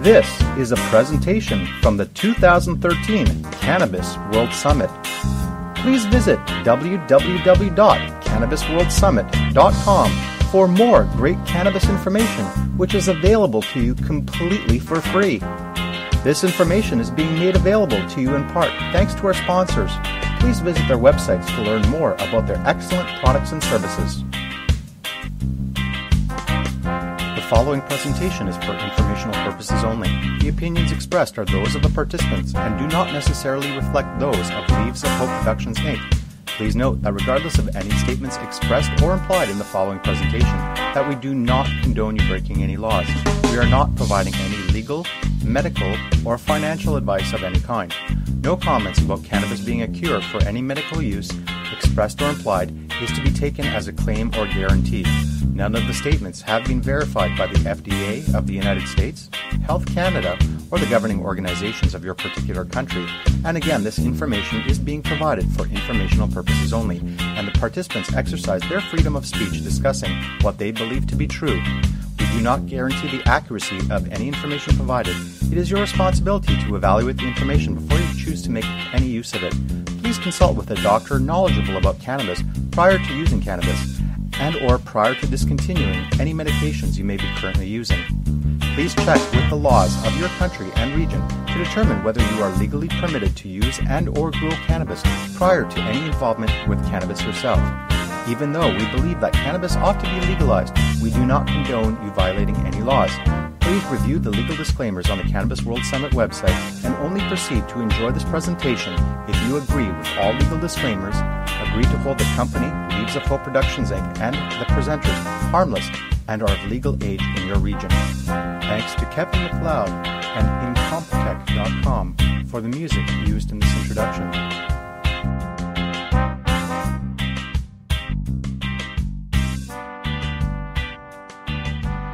This is a presentation from the 2013 Cannabis World Summit. Please visit www.cannabisworldsummit.com for more great cannabis information, which is available to you completely for free. This information is being made available to you in part thanks to our sponsors. Please visit their websites to learn more about their excellent products and services. The following presentation is for informational purposes only. The opinions expressed are those of the participants and do not necessarily reflect those of Leaves of Hope Productions, Inc. Please note that regardless of any statements expressed or implied in the following presentation, that we do not condone you breaking any laws. We are not providing any legal, medical, or financial advice of any kind. No comments about cannabis being a cure for any medical use, expressed or implied, is to be taken as a claim or guarantee. None of the statements have been verified by the FDA of the United States, Health Canada, or the governing organizations of your particular country. And again, this information is being provided for informational purposes only, and the participants exercise their freedom of speech discussing what they believe to be true. We do not guarantee the accuracy of any information provided. It is your responsibility to evaluate the information before you choose to make any use of it. Please consult with a doctor knowledgeable about cannabis prior to using cannabis, and or prior to discontinuing any medications you may be currently using. Please check with the laws of your country and region to determine whether you are legally permitted to use and or grow cannabis prior to any involvement with cannabis yourself. Even though we believe that cannabis ought to be legalized, we do not condone you violating any laws. Please review the legal disclaimers on the Cannabis World Summit website and only proceed to enjoy this presentation if you agree with all legal disclaimers, agree to hold the company, Leaves of Hope Productions Inc., and the presenters harmless and are of legal age in your region. Thanks to Kevin MacLeod and Incompetech.com for the music used in this introduction.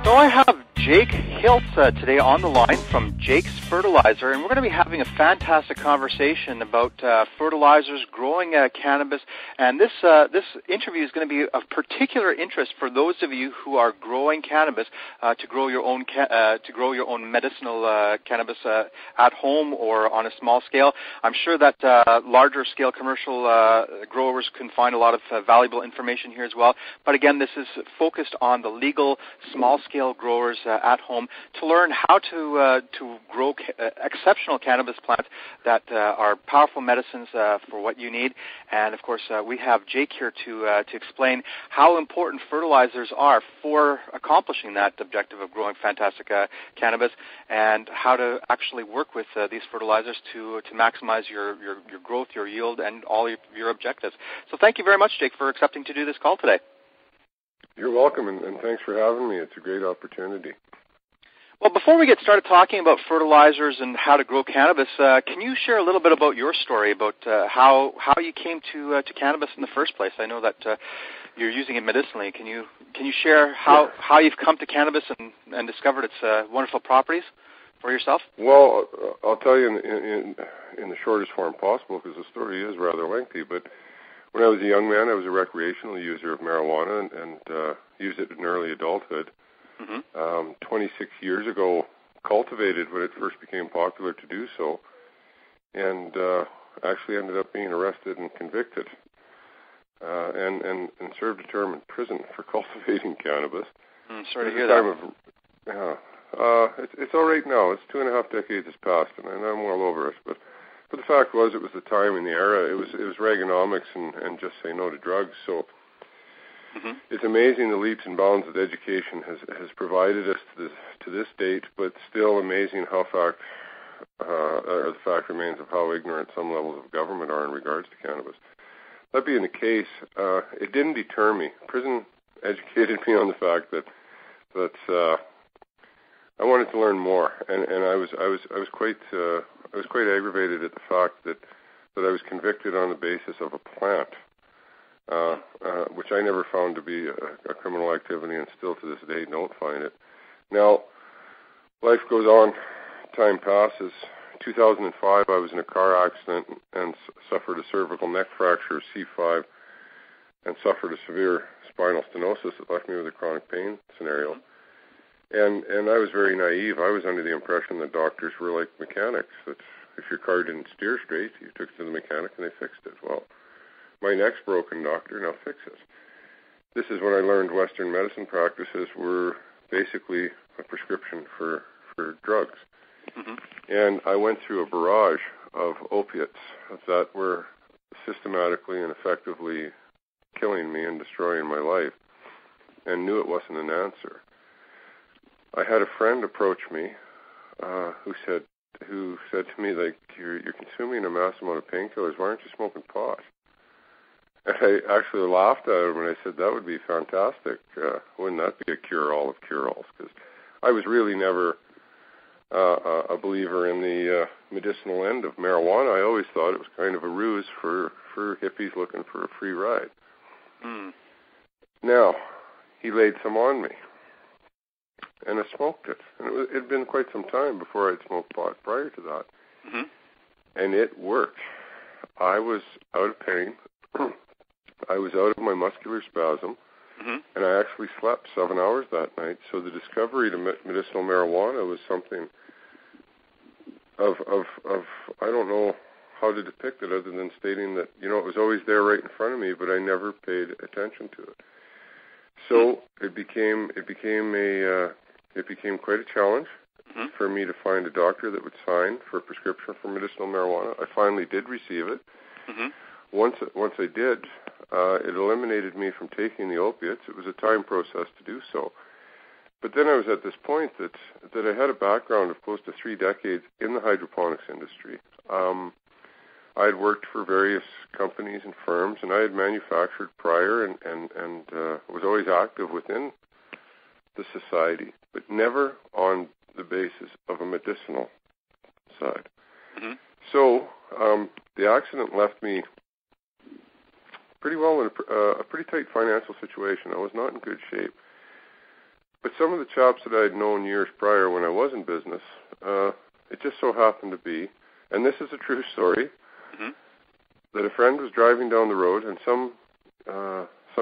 So I have Jake Hiltz today on the line from Jake's Fertilizer, and we're going to be having a fantastic conversation about fertilizers, growing cannabis, and this interview is going to be of particular interest for those of you who are growing cannabis to grow your own medicinal cannabis at home or on a small scale. I'm sure that larger scale commercial growers can find a lot of valuable information here as well. But again, this is focused on the legal small scale growers at home to learn how to grow exceptional cannabis plants that are powerful medicines for what you need. And of course, we have Jake here to explain how important fertilizers are for accomplishing that objective of growing fantastic cannabis, and how to actually work with these fertilizers to maximize your growth, your yield, and all your objectives. So thank you very much, Jake, for accepting to do this call today. You're welcome, and thanks for having me. It's a great opportunity. Well, before we get started talking about fertilizers and how to grow cannabis, can you share a little bit about your story, about how you came to cannabis in the first place? I know that you're using it medicinally. Can you share how you've come to cannabis and discovered its wonderful properties for yourself? Well, I'll tell you in the shortest form possible, because the story is rather lengthy, but when I was a young man, I was a recreational user of marijuana and used it in early adulthood. 26 years ago, cultivated when it first became popular to do so, and actually ended up being arrested and convicted, and served a term in prison for cultivating cannabis. Sorry to hear that. It's all right now. It's 2.5 decades has passed, and I'm well over it. But the fact was, it was the time and the era. It was Reaganomics and just say no to drugs. So. It's amazing the leaps and bounds that education has provided us to this date, but still amazing how the fact remains of how ignorant some levels of government are in regards to cannabis. That being the case, it didn't deter me. Prison educated me on the fact that I wanted to learn more, and I was quite aggravated at the fact that I was convicted on the basis of a plant. Which I never found to be a criminal activity, and still to this day don't find it. Now, life goes on, time passes. 2005, I was in a car accident and suffered a cervical neck fracture, C5, and suffered a severe spinal stenosis that left me with a chronic pain scenario. And I was very naive. I was under the impression that doctors were like mechanics, that if your car didn't steer straight, you took it to the mechanic and they fixed it. Well, my neck's broken, doctor, now fix it. This is when I learned Western medicine practices were basically a prescription for drugs. Mm-hmm. And I went through a barrage of opiates that were systematically and effectively killing me and destroying my life, and knew it wasn't an answer. I had a friend approach me who said to me, like, you're consuming a mass amount of painkillers, why aren't you smoking pot? And I actually laughed at him and I said, that would be fantastic. Wouldn't that be a cure-all of cure-alls? Because I was really never a believer in the medicinal end of marijuana. I always thought it was kind of a ruse for hippies looking for a free ride. Mm. Now, he laid some on me, and I smoked it. And it had been quite some time before I'd smoked pot prior to that. Mm-hmm. And it worked. I was out of pain. I was out of my muscular spasm. Mm-hmm. And I actually slept 7 hours that night. So the discovery to medicinal marijuana was something of I don't know how to depict it other than stating that, it was always there right in front of me, but I never paid attention to it. So it became quite a challenge for me to find a doctor that would sign for a prescription for medicinal marijuana. I finally did receive it. Mm-hmm. Once I did, it eliminated me from taking the opiates. It was a time process to do so. But then I was at this point that I had a background of close to 3 decades in the hydroponics industry. I had worked for various companies and firms, and I had manufactured prior and was always active within the society, but never on the basis of a medicinal side. Mm-hmm. So the accident left me pretty well in a pretty tight financial situation. I was not in good shape. But some of the chaps that I had known years prior when I was in business, it just so happened to be, and this is a true story, mm-hmm. that a friend was driving down the road and some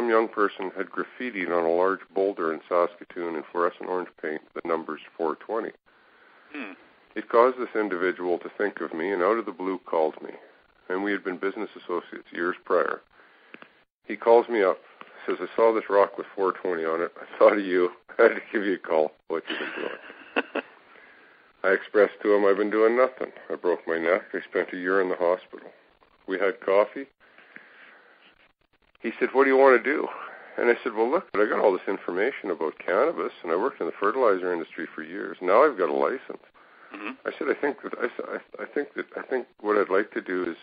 young person had graffitied on a large boulder in Saskatoon in fluorescent orange paint the numbers 420. Mm. It caused this individual to think of me and out of the blue called me. And we had been business associates years prior. He calls me up, says, I saw this rock with 420 on it. I thought of you. I had to give you a call. What you been doing? I expressed to him I've been doing nothing. I broke my neck. I spent a year in the hospital. We had coffee. He said, what do you want to do? And I said, well, look, I got all this information about cannabis, and I worked in the fertilizer industry for years. Now I've got a license. Mm-hmm. I said, I think what I'd like to do is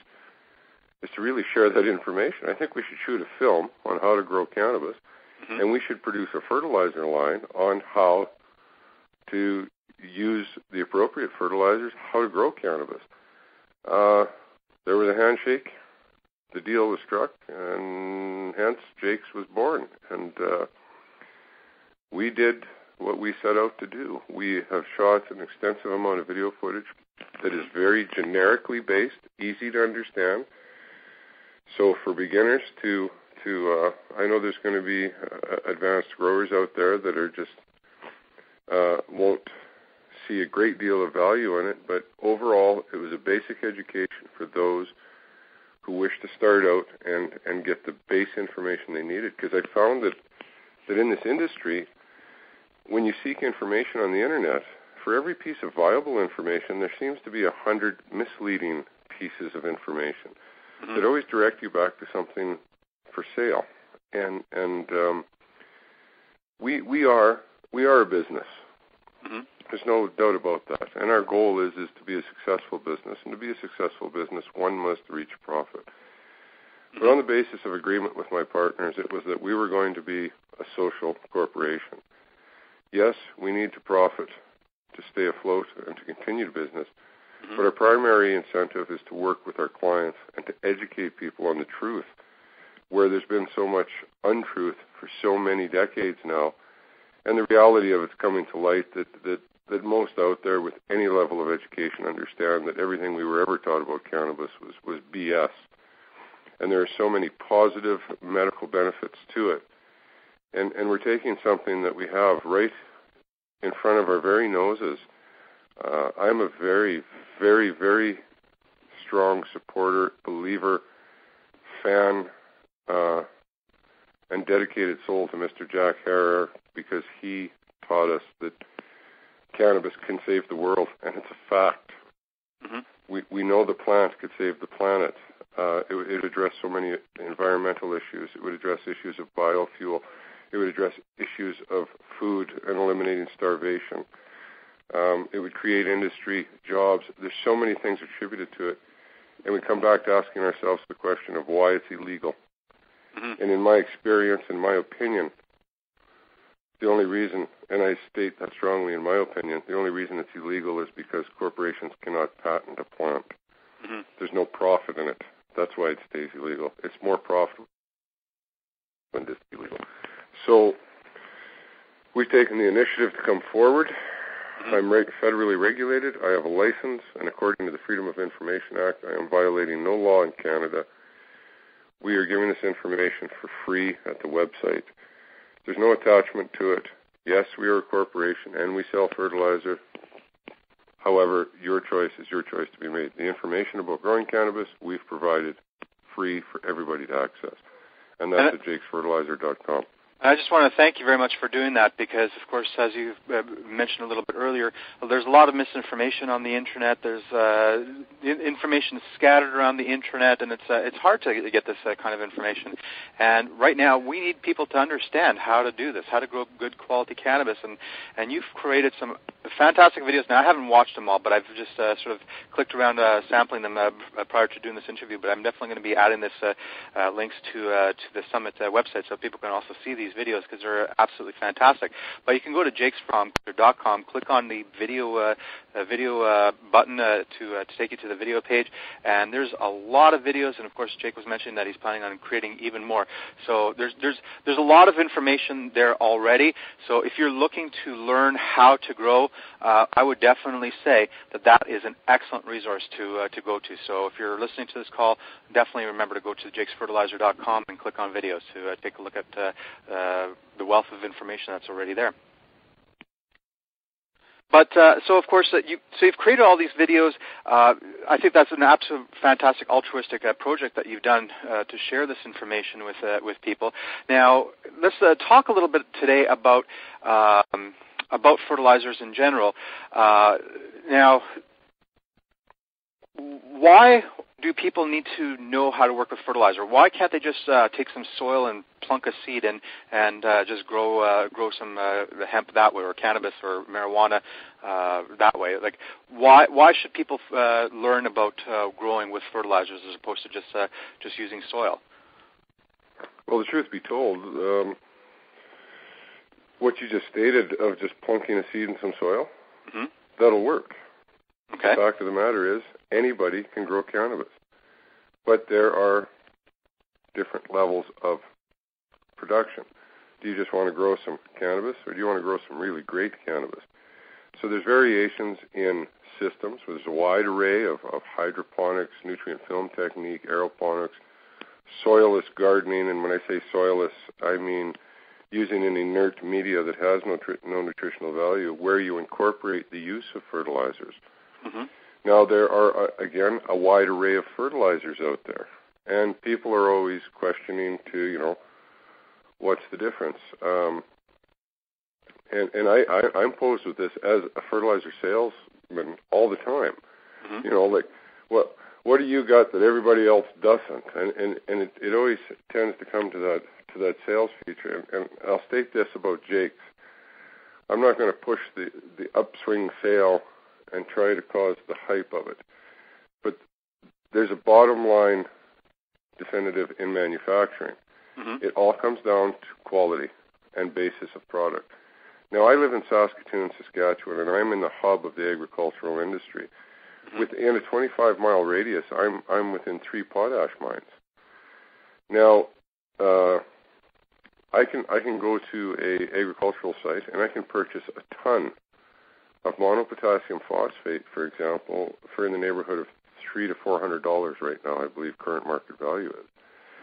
to really share that information. I think we should shoot a film on how to grow cannabis, mm-hmm. and we should produce a fertilizer line on how to use the appropriate fertilizers, how to grow cannabis. There was a handshake. The deal was struck, and hence Jake's was born. And we did what we set out to do. We have shot an extensive amount of video footage that is very generically based, easy to understand. So for beginners to I know there's going to be advanced growers out there that are just won't see a great deal of value in it, but overall it was a basic education for those who wish to start out and get the base information they needed. Because I found that in this industry, when you seek information on the internet, for every piece of viable information, there seems to be 100 misleading pieces of information mm-hmm. that always direct you back to something for sale. And we are a business. Mm-hmm. There's no doubt about that. And our goal is to be a successful business. And to be a successful business, one must reach profit. Mm-hmm. But on the basis of agreement with my partners, it was that we were going to be a social corporation. Yes, we need to profit to stay afloat and to continue the business. Mm-hmm. But our primary incentive is to work with our clients and to educate people on the truth, where there's been so much untruth for so many decades now. And the reality of it's coming to light that most out there with any level of education understand that everything we were ever taught about cannabis was BS. And there are so many positive medical benefits to it. And we're taking something that we have right in front of our very noses. I'm a very, very, very strong supporter, believer, fan, and dedicated soul to Mr. Jack Herer, because he taught us that cannabis can save the world, and it's a fact. Mm-hmm. We know the plant could save the planet. It would address so many environmental issues. It would address issues of biofuel. It would address issues of food and eliminating starvation. It would create industry, jobs. There's so many things attributed to it. And we come back to asking ourselves the question of why it's illegal. Mm-hmm. And in my experience, in my opinion, the only reason, and I state that strongly in my opinion, the only reason it's illegal is because corporations cannot patent a plant. Mm-hmm. There's no profit in it. That's why it stays illegal. It's more profitable when it's illegal. So we've taken the initiative to come forward. Mm-hmm. I'm federally regulated. I have a license, and according to the Freedom of Information Act, I am violating no law in Canada. We are giving this information for free at the website. There's no attachment to it. Yes, we are a corporation, and we sell fertilizer. However, your choice is your choice to be made. The information about growing cannabis, we've provided free for everybody to access. And that's at jakesfertilizer.com. I just want to thank you very much for doing that because, of course, as you mentioned a little bit earlier, there's a lot of misinformation on the Internet. There's information scattered around the Internet, and it's hard to get this kind of information. And right now, we need people to understand how to do this, how to grow good quality cannabis. And you've created some fantastic videos. Now, I haven't watched them all, but I've just sort of clicked around sampling them prior to doing this interview. But I'm definitely going to be adding this links to the Summit website so people can also see these videos because they're absolutely fantastic. But you can go to jakesfertilizer.com, click on the video button to take you to the video page, and there's a lot of videos. And of course, Jake was mentioning that he's planning on creating even more. So there's a lot of information there already. So if you're looking to learn how to grow, I would definitely say that is an excellent resource to go to. So if you're listening to this call, definitely remember to go to jakesfertilizer.com and click on videos to take a look at the wealth of information that's already there. But so of course, you've created all these videos. I think that's an absolute fantastic altruistic project that you've done to share this information with people. Now, let's talk a little bit today about fertilizers in general. Now, why do people need to know how to work with fertilizer? Why can't they just take some soil and plunk a seed and just grow some hemp that way, or cannabis or marijuana that way? Like, why should people learn about growing with fertilizers as opposed to just using soil? Well, the truth be told, what you just stated of just plunking a seed in some soil, mm-hmm. that'll work. Okay. The fact of the matter is, anybody can grow cannabis, but there are different levels of production. Do you just want to grow some cannabis, or do you want to grow some really great cannabis? So there's variations in systems. There's a wide array of hydroponics, nutrient film technique, aeroponics, soilless gardening, and when I say soilless, I mean using an inert media that has no nutritional value, where you incorporate the use of fertilizers. Mm-hmm. Now, there are, again, a wide array of fertilizers out there, and people are always questioning what's the difference? And I'm posed with this as a fertilizer salesman all the time. Mm-hmm. What do you got that everybody else doesn't? And it always tends to come to that sales feature. And I'll state this about Jake's. I'm not going to push the upswing sale and try to cause the hype of it. But there's a bottom line definitive in manufacturing. Mm-hmm. It all comes down to quality and basis of product. Now, I live in Saskatoon, Saskatchewan, and I'm in the hub of the agricultural industry. Mm-hmm. Within a 25-mile radius, I'm within 3 potash mines. Now, I can go to a agricultural site and I can purchase a ton of monopotassium phosphate, for example, for in the neighborhood of $300 to $400 right now, I believe current market value is.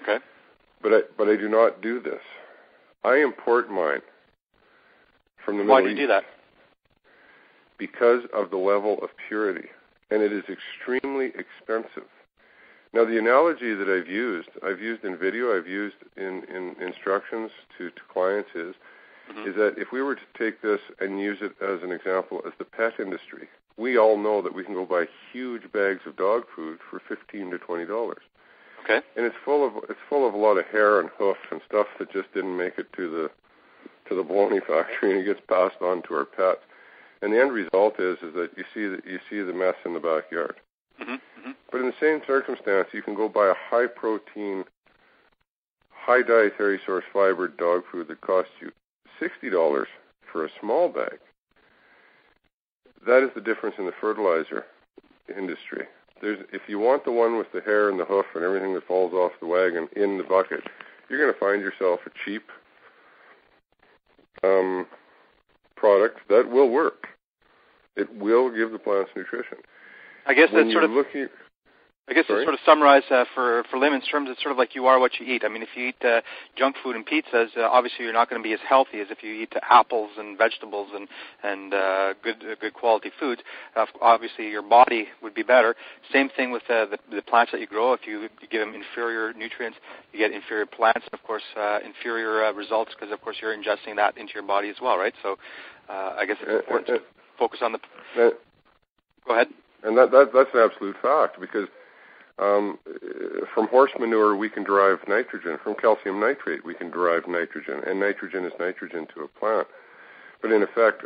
Okay. But I do not do this. I import mine from the Middle East. Why do you do that? because of the level of purity, and it is extremely expensive. Now, the analogy that I've used in video, I've used in instructions to clients is that if we were to take this and use it as an example as the pet industry, we all know that we can go buy huge bags of dog food for $15 to $20. Okay. And it's full of a lot of hair and hoof and stuff that just didn't make it to the bologna factory, and it gets passed on to our pets. And the end result is that you see the mess in the backyard. But in the same circumstance, you can go buy a high protein, high dietary source fibered dog food that costs you $60 for a small bag. That is the difference in the fertilizer industry. If you want the one with the hair and the hoof and everything that falls off the wagon in the bucket, you're going to find yourself a cheap product that will work. It will give the plants nutrition. I guess that's sort of. To sort of summarize for layman's terms, it's sort of like you are what you eat. I mean, if you eat junk food and pizzas, obviously you're not going to be as healthy as if you eat apples and vegetables and good quality foods. Obviously, your body would be better. Same thing with the plants that you grow. If you give them inferior nutrients, you get inferior plants, and of course inferior results because of course you're ingesting that into your body as well, right? So I guess it's important to focus on the. Go ahead. And that's an absolute fact because. From horse manure, we can derive nitrogen. From calcium nitrate, we can derive nitrogen, and nitrogen is nitrogen to a plant. But in effect,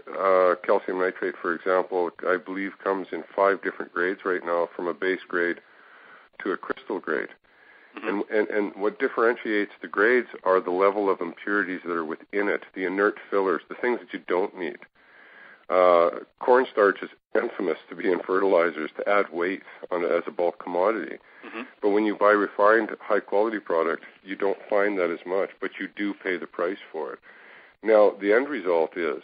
calcium nitrate, for example, I believe comes in 5 different grades right now, from a base grade to a crystal grade. And what differentiates the grades are the level of impurities that are within it, the inert fillers, the things that you don't need. Cornstarch is infamous to be in fertilizers to add weight as a bulk commodity. But when you buy refined, high-quality product, you don't find that as much, but you do pay the price for it. Now, the end result is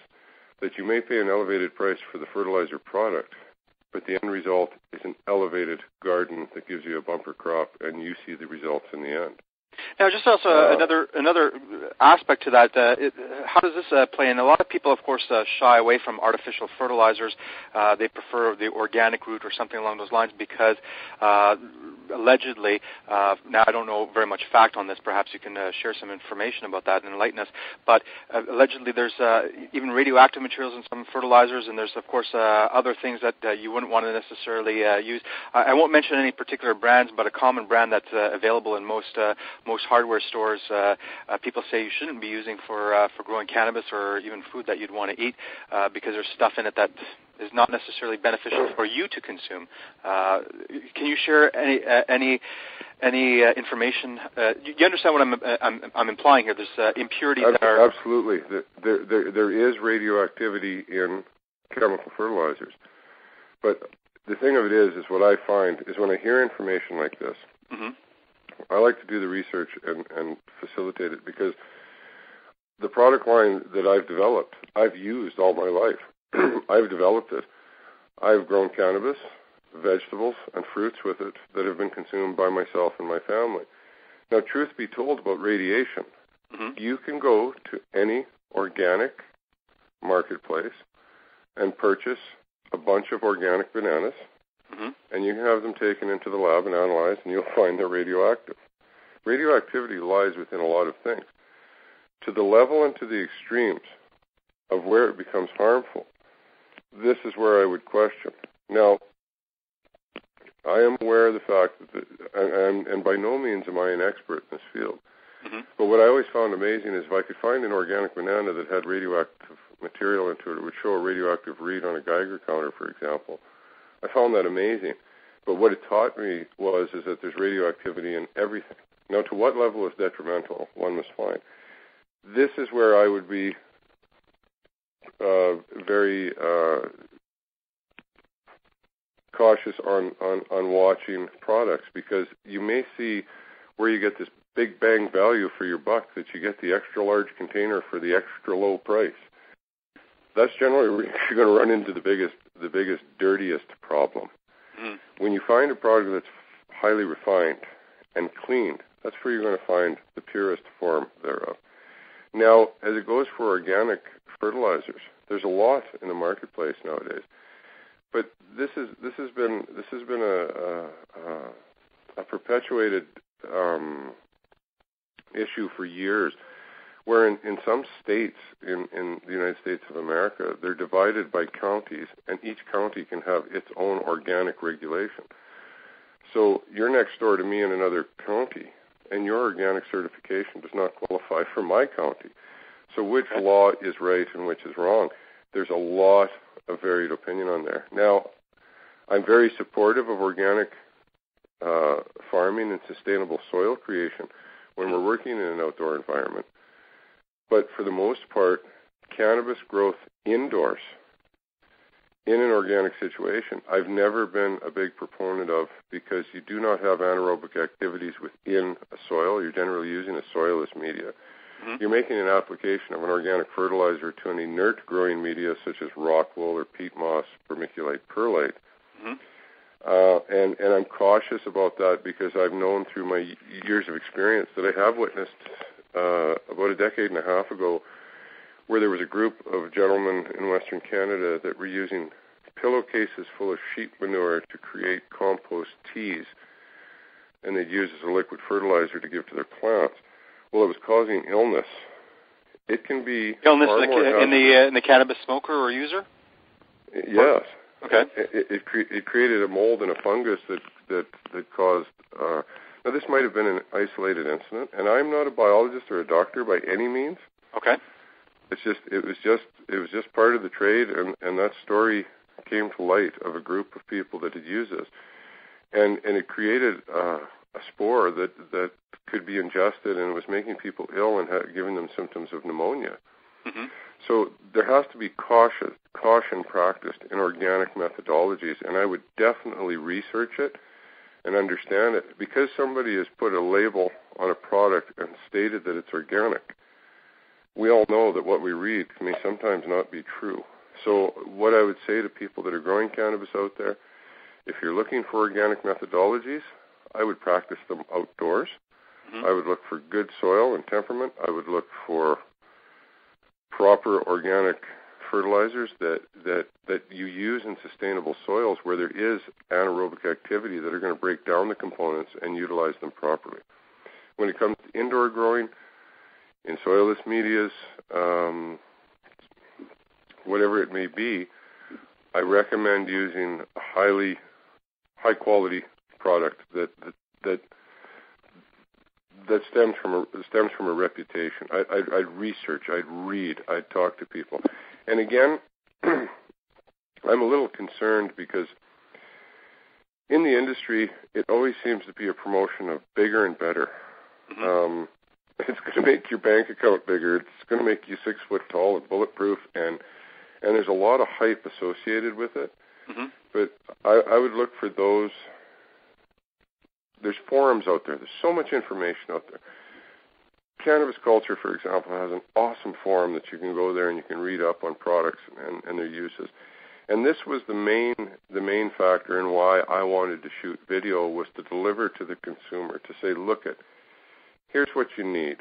that you may pay an elevated price for the fertilizer product, but the end result is an elevated garden that gives you a bumper crop, and you see the results in the end. Now, just also another aspect to that, how does this play in? A lot of people, of course, shy away from artificial fertilizers. They prefer the organic route or something along those lines because allegedly, now I don't know very much fact on this, perhaps you can share some information about that and enlighten us, but allegedly there's even radioactive materials in some fertilizers, and there's, of course, other things that you wouldn't want to necessarily use. I won't mention any particular brands, but a common brand that's available in most hardware stores, people say you shouldn't be using for growing cannabis or even food that you'd want to eat because there's stuff in it that is not necessarily beneficial for you to consume. Can you share any information? You understand what I'm implying here? There's impurities that are absolutely. There is radioactivity in chemical fertilizers, but the thing of it is what I find is when I hear information like this. I like to do the research and facilitate it because the product line that I've developed, I've used all my life. I've developed it. I've grown cannabis, vegetables, and fruits with it that have been consumed by myself and my family. Now, truth be told about radiation, you can go to any organic marketplace and purchase a bunch of organic bananas, and you can have them taken into the lab and analyzed, and you'll find they're radioactive. Radioactivity lies within a lot of things. To the level and to the extremes of where it becomes harmful, this is where I would question. Now, I am aware of the fact that, and by no means am I an expert in this field, but what I always found amazing is if I could find an organic banana that had radioactive material into it, it would show a radioactive read on a Geiger counter, for example. I found that amazing. But what it taught me is that there's radioactivity in everything. Now, to what level is detrimental, one must find. This is where I would be very cautious on watching products, because you may see where you get this big bang value for your buck, that you get the extra large container for the extra low price. That's generally where you're going to run into the biggest, dirtiest problem. When you find a product that's highly refined and cleaned, that's where you're going to find the purest form thereof. Now, as it goes for organic fertilizers. There's a lot in the marketplace nowadays, but this has been a perpetuated issue for years, where in some states in the United States of America, they're divided by counties, and each county can have its own organic regulation. So you're next door to me in another county, and your organic certification does not qualify for my county. So which law is right and which is wrong? There's a lot of varied opinion on there. Now, I'm very supportive of organic farming and sustainable soil creation when we're working in an outdoor environment. But for the most part, cannabis growth indoors in an organic situation, I've never been a big proponent of, because you do not have anaerobic activities within a soil. You're generally using a soilless media. Mm-hmm. You're making an application of an organic fertilizer to an inert growing media such as rock wool or peat moss, vermiculite, perlite. Mm-hmm. And I'm cautious about that because I've known through my years of experience that I have witnessed about a decade and a half ago, where there was a group of gentlemen in Western Canada that were using pillowcases full of sheep manure to create compost teas, and they'd use as a liquid fertilizer to give to their plants. Well, it was causing illness. It can be illness in the cannabis smoker or user. Yes. Okay. It created a mold and a fungus that caused. Now, this might have been an isolated incident, and I'm not a biologist or a doctor by any means. Okay. It was just part of the trade, and that story came to light of a group of people that had used this, and it created a spore that could be ingested, and it was making people ill and giving them symptoms of pneumonia. Mm-hmm. So there has to be caution practiced in organic methodologies, and I would definitely research it and understand it, because somebody has put a label on a product and stated that it's organic. We all know that what we read may sometimes not be true. So what I would say to people that are growing cannabis out there, if you're looking for organic methodologies, I would practice them outdoors. Mm-hmm. I would look for good soil and temperament. I would look for proper organic fertilizers that you use in sustainable soils where there is anaerobic activity that are going to break down the components and utilize them properly. When it comes to indoor growing, in soilless medias, whatever it may be, I recommend using a high quality product that stems from a reputation. I'd research, I'd read, I'd talk to people. And again, I'm a little concerned because in the industry, it always seems to be a promotion of bigger and better. Mm-hmm. It's going to make your bank account bigger. It's going to make you 6 foot tall and bulletproof, and there's a lot of hype associated with it. Mm-hmm. But I would look for those. There's forums out there. There's so much information out there. Cannabis Culture, for example, has an awesome forum that you can go there and you can read up on products and their uses. And this was the main factor in why I wanted to shoot video, was to deliver to the consumer, to say, look, here's what you need.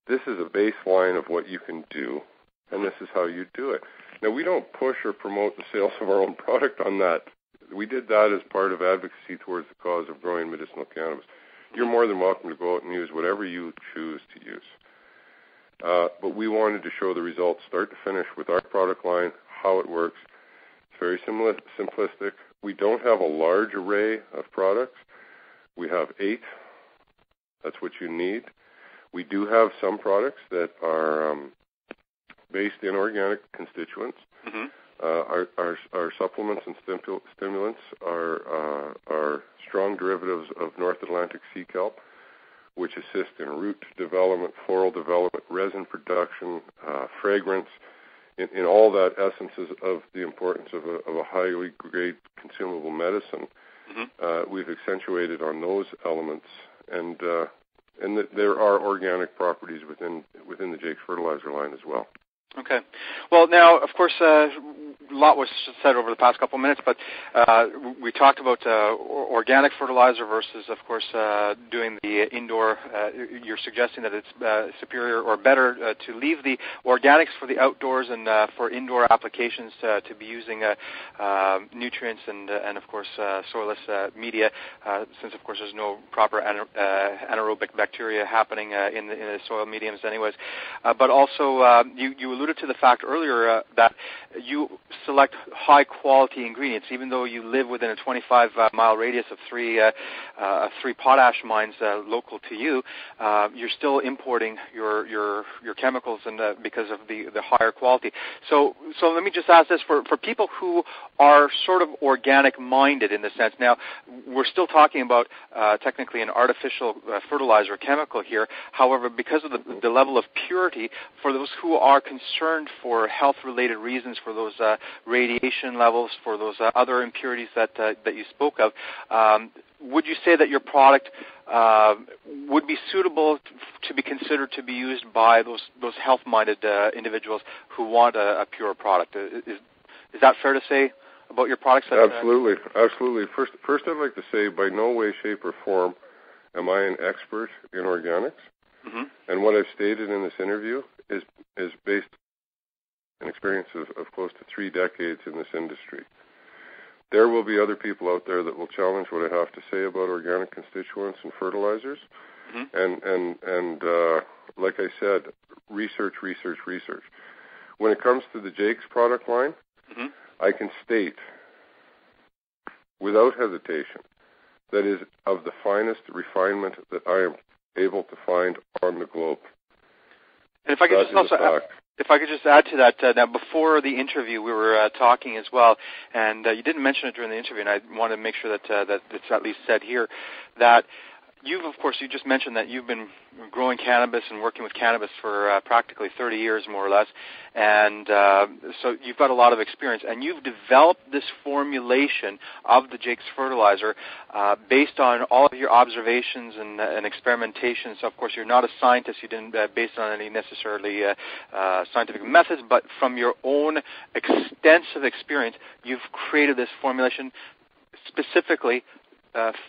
This is a baseline of what you can do, and this is how you do it. Now, we don't push or promote the sales of our own product on that. We did that as part of advocacy towards the cause of growing medicinal cannabis. You're more than welcome to go out and use whatever you choose to use. But we wanted to show the results start to finish with our product line, how it works. It's very simplistic. We don't have a large array of products. We have 8. That's what you need. We do have some products that are based in organic constituents. Mm-hmm. Our supplements and stimulants are strong derivatives of North Atlantic sea kelp, which assist in root development, floral development, resin production, fragrance, in all that essences of the importance of a highly grade consumable medicine. Mm-hmm. We've accentuated on those elements, and there are organic properties within the Jake's Fertilizer line as well. Okay. Well, now, of course, lot was said over the past couple of minutes, but we talked about organic fertilizer versus, of course, doing the indoor. You're suggesting that it's superior or better to leave the organics for the outdoors and for indoor applications to be using nutrients and of course, soilless media, since, of course, there's no proper anaerobic bacteria happening in the soil mediums anyways. But also, you alluded to the fact earlier that you select high-quality ingredients, even though you live within a 25-mile radius of three potash mines local to you. You're still importing your chemicals and because of the higher quality. So let me just ask this for people who are sort of organic-minded in the sense. Now, we're still talking about technically an artificial fertilizer chemical here. However, because of the level of purity, for those who are concerned for health-related reasons, for those radiation levels, for those other impurities that you spoke of, would you say that your product would be suitable to be considered to be used by those health-minded individuals who want a pure product? Is that fair to say about your products? Absolutely. First, I'd like to say, by no way, shape, or form am I an expert in organics. Mm-hmm. And what I've stated in this interview is based on an experience of close to 3 decades in this industry. There will be other people out there that will challenge what I have to say about organic constituents and fertilizers. Mm-hmm. And like I said, research. When it comes to the Jake's product line, mm-hmm. I can state without hesitation that is of the finest refinement that I am able to find on the globe. And if I could just add to that, now before the interview we were talking as well, and you didn't mention it during the interview, and I want to make sure that it's at least said here, that you just mentioned that you've been growing cannabis and working with cannabis for practically 30 years, more or less, and so you've got a lot of experience, and you've developed this formulation of the Jake's fertilizer based on all of your observations and experimentations. So, of course, you're not a scientist. You didn't base it on any necessarily scientific methods, but from your own extensive experience, you've created this formulation specifically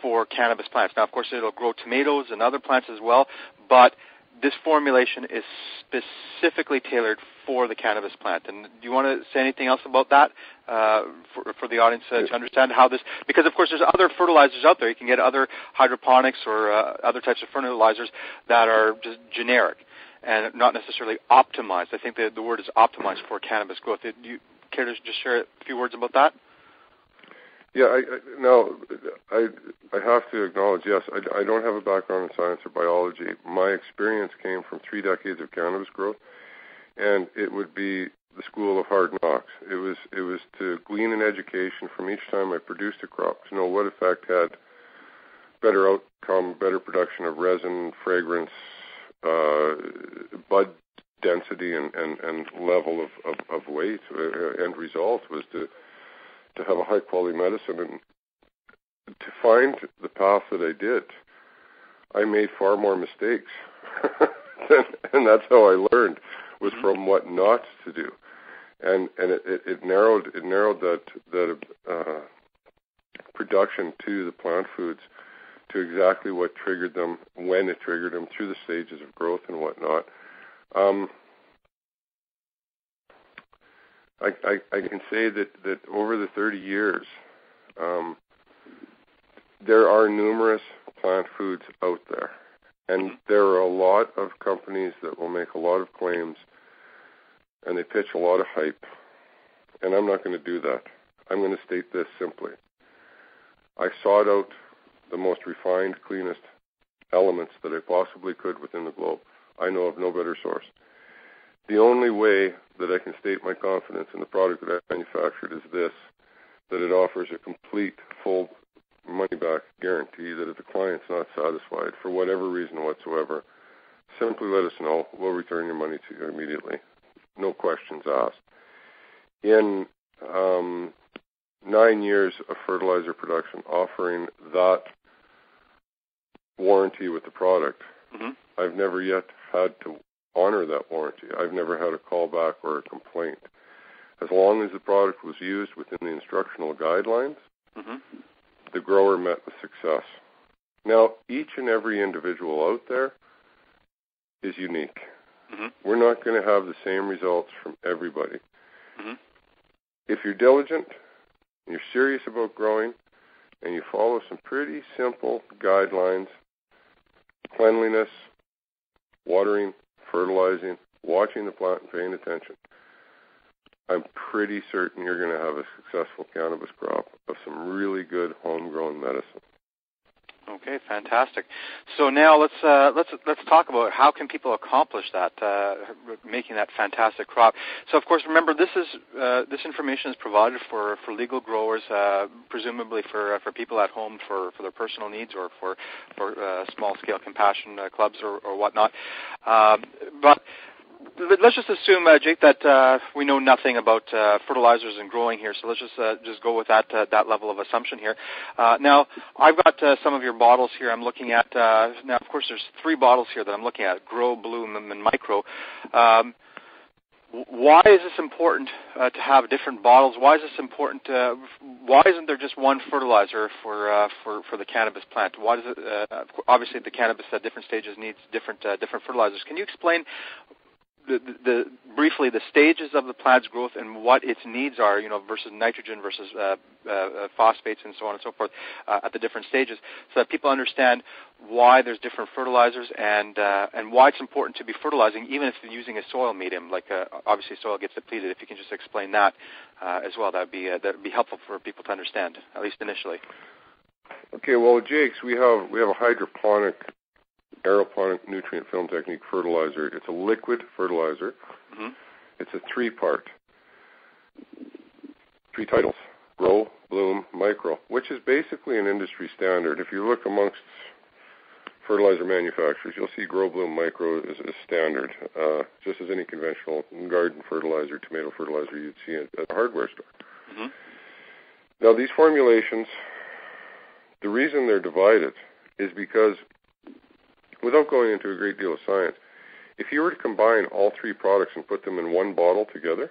for cannabis plants. Now, of course, it'll grow tomatoes and other plants as well, but this formulation is specifically tailored for the cannabis plant. And do you want to say anything else about that for the audience to understand how this, because, of course, there's other fertilizers out there. You can get other hydroponics or other types of fertilizers that are just generic and not necessarily optimized. I think the word is optimized for cannabis growth. Do you care to just share a few words about that? Yeah, I have to acknowledge, yes, I don't have a background in science or biology. My experience came from 3 decades of cannabis growth, and it would be the school of hard knocks. It was to glean an education from each time I produced a crop to know what effect had better outcome, better production of resin, fragrance, bud density, and level of weight. End result was to have a high-quality medicine. And to find the path that I did, I made far more mistakes. And that's how I learned, was from what not to do. And it narrowed that production to the plant foods to exactly what triggered them, when it triggered them, through the stages of growth and whatnot. I can say that over the 30 years, there are numerous plant foods out there. And there are a lot of companies that will make a lot of claims, and they pitch a lot of hype. And I'm not going to do that. I'm going to state this simply. I sought out the most refined, cleanest elements that I possibly could within the globe. I know of no better source. The only way that I can state my confidence in the product that I manufactured is this, that it offers a complete, full money-back guarantee that if the client's not satisfied for whatever reason whatsoever, simply let us know. We'll return your money to you immediately. No questions asked. In 9 years of fertilizer production offering that warranty with the product, I've never yet had to honor that warranty. I've never had a callback or a complaint. as long as the product was used within the instructional guidelines, the grower met with success. Now, each and every individual out there is unique. We're not going to have the same results from everybody. If you're diligent, and you're serious about growing, and you follow some pretty simple guidelines, cleanliness, watering, fertilizing, watching the plant and paying attention, I'm pretty certain you're going to have a successful cannabis crop of some really good homegrown medicine. Okay, fantastic. So now let's talk about how can people accomplish that, making that fantastic crop. So of course, remember this information is provided for legal growers, presumably for people at home for their personal needs or for small scale compassion clubs or whatnot. But let's just assume, Jake, that we know nothing about fertilizers and growing here. So let's just go with that level of assumption here. Now, I've got some of your bottles here. I'm looking at now. Of course, there's 3 bottles here that I'm looking at: Grow, Bloom, and Micro. Why is this important to have different bottles? Why is this important? Why isn't there just one fertilizer for the cannabis plant? Why does it? Obviously, the cannabis at different stages needs different fertilizers. Can you explain briefly the stages of the plant's growth and what its needs are, versus nitrogen versus phosphates and so on and so forth at the different stages, so that people understand why there's different fertilizers and why it's important to be fertilizing even if you're using a soil medium. Like obviously soil gets depleted. If you can just explain that as well, that'd be helpful for people to understand, at least initially. Okay, well, Jake's, we have a hydroponic, aeroponic nutrient film technique fertilizer. It's a liquid fertilizer. It's a 3-part. 3 titles: Grow, Bloom, Micro, which is basically an industry standard. If you look amongst fertilizer manufacturers, you'll see Grow, Bloom, Micro is standard, just as any conventional garden fertilizer, tomato fertilizer you'd see at a hardware store. Now, these formulations, the reason they're divided is because, without going into a great deal of science, if you were to combine all 3 products and put them in one bottle together,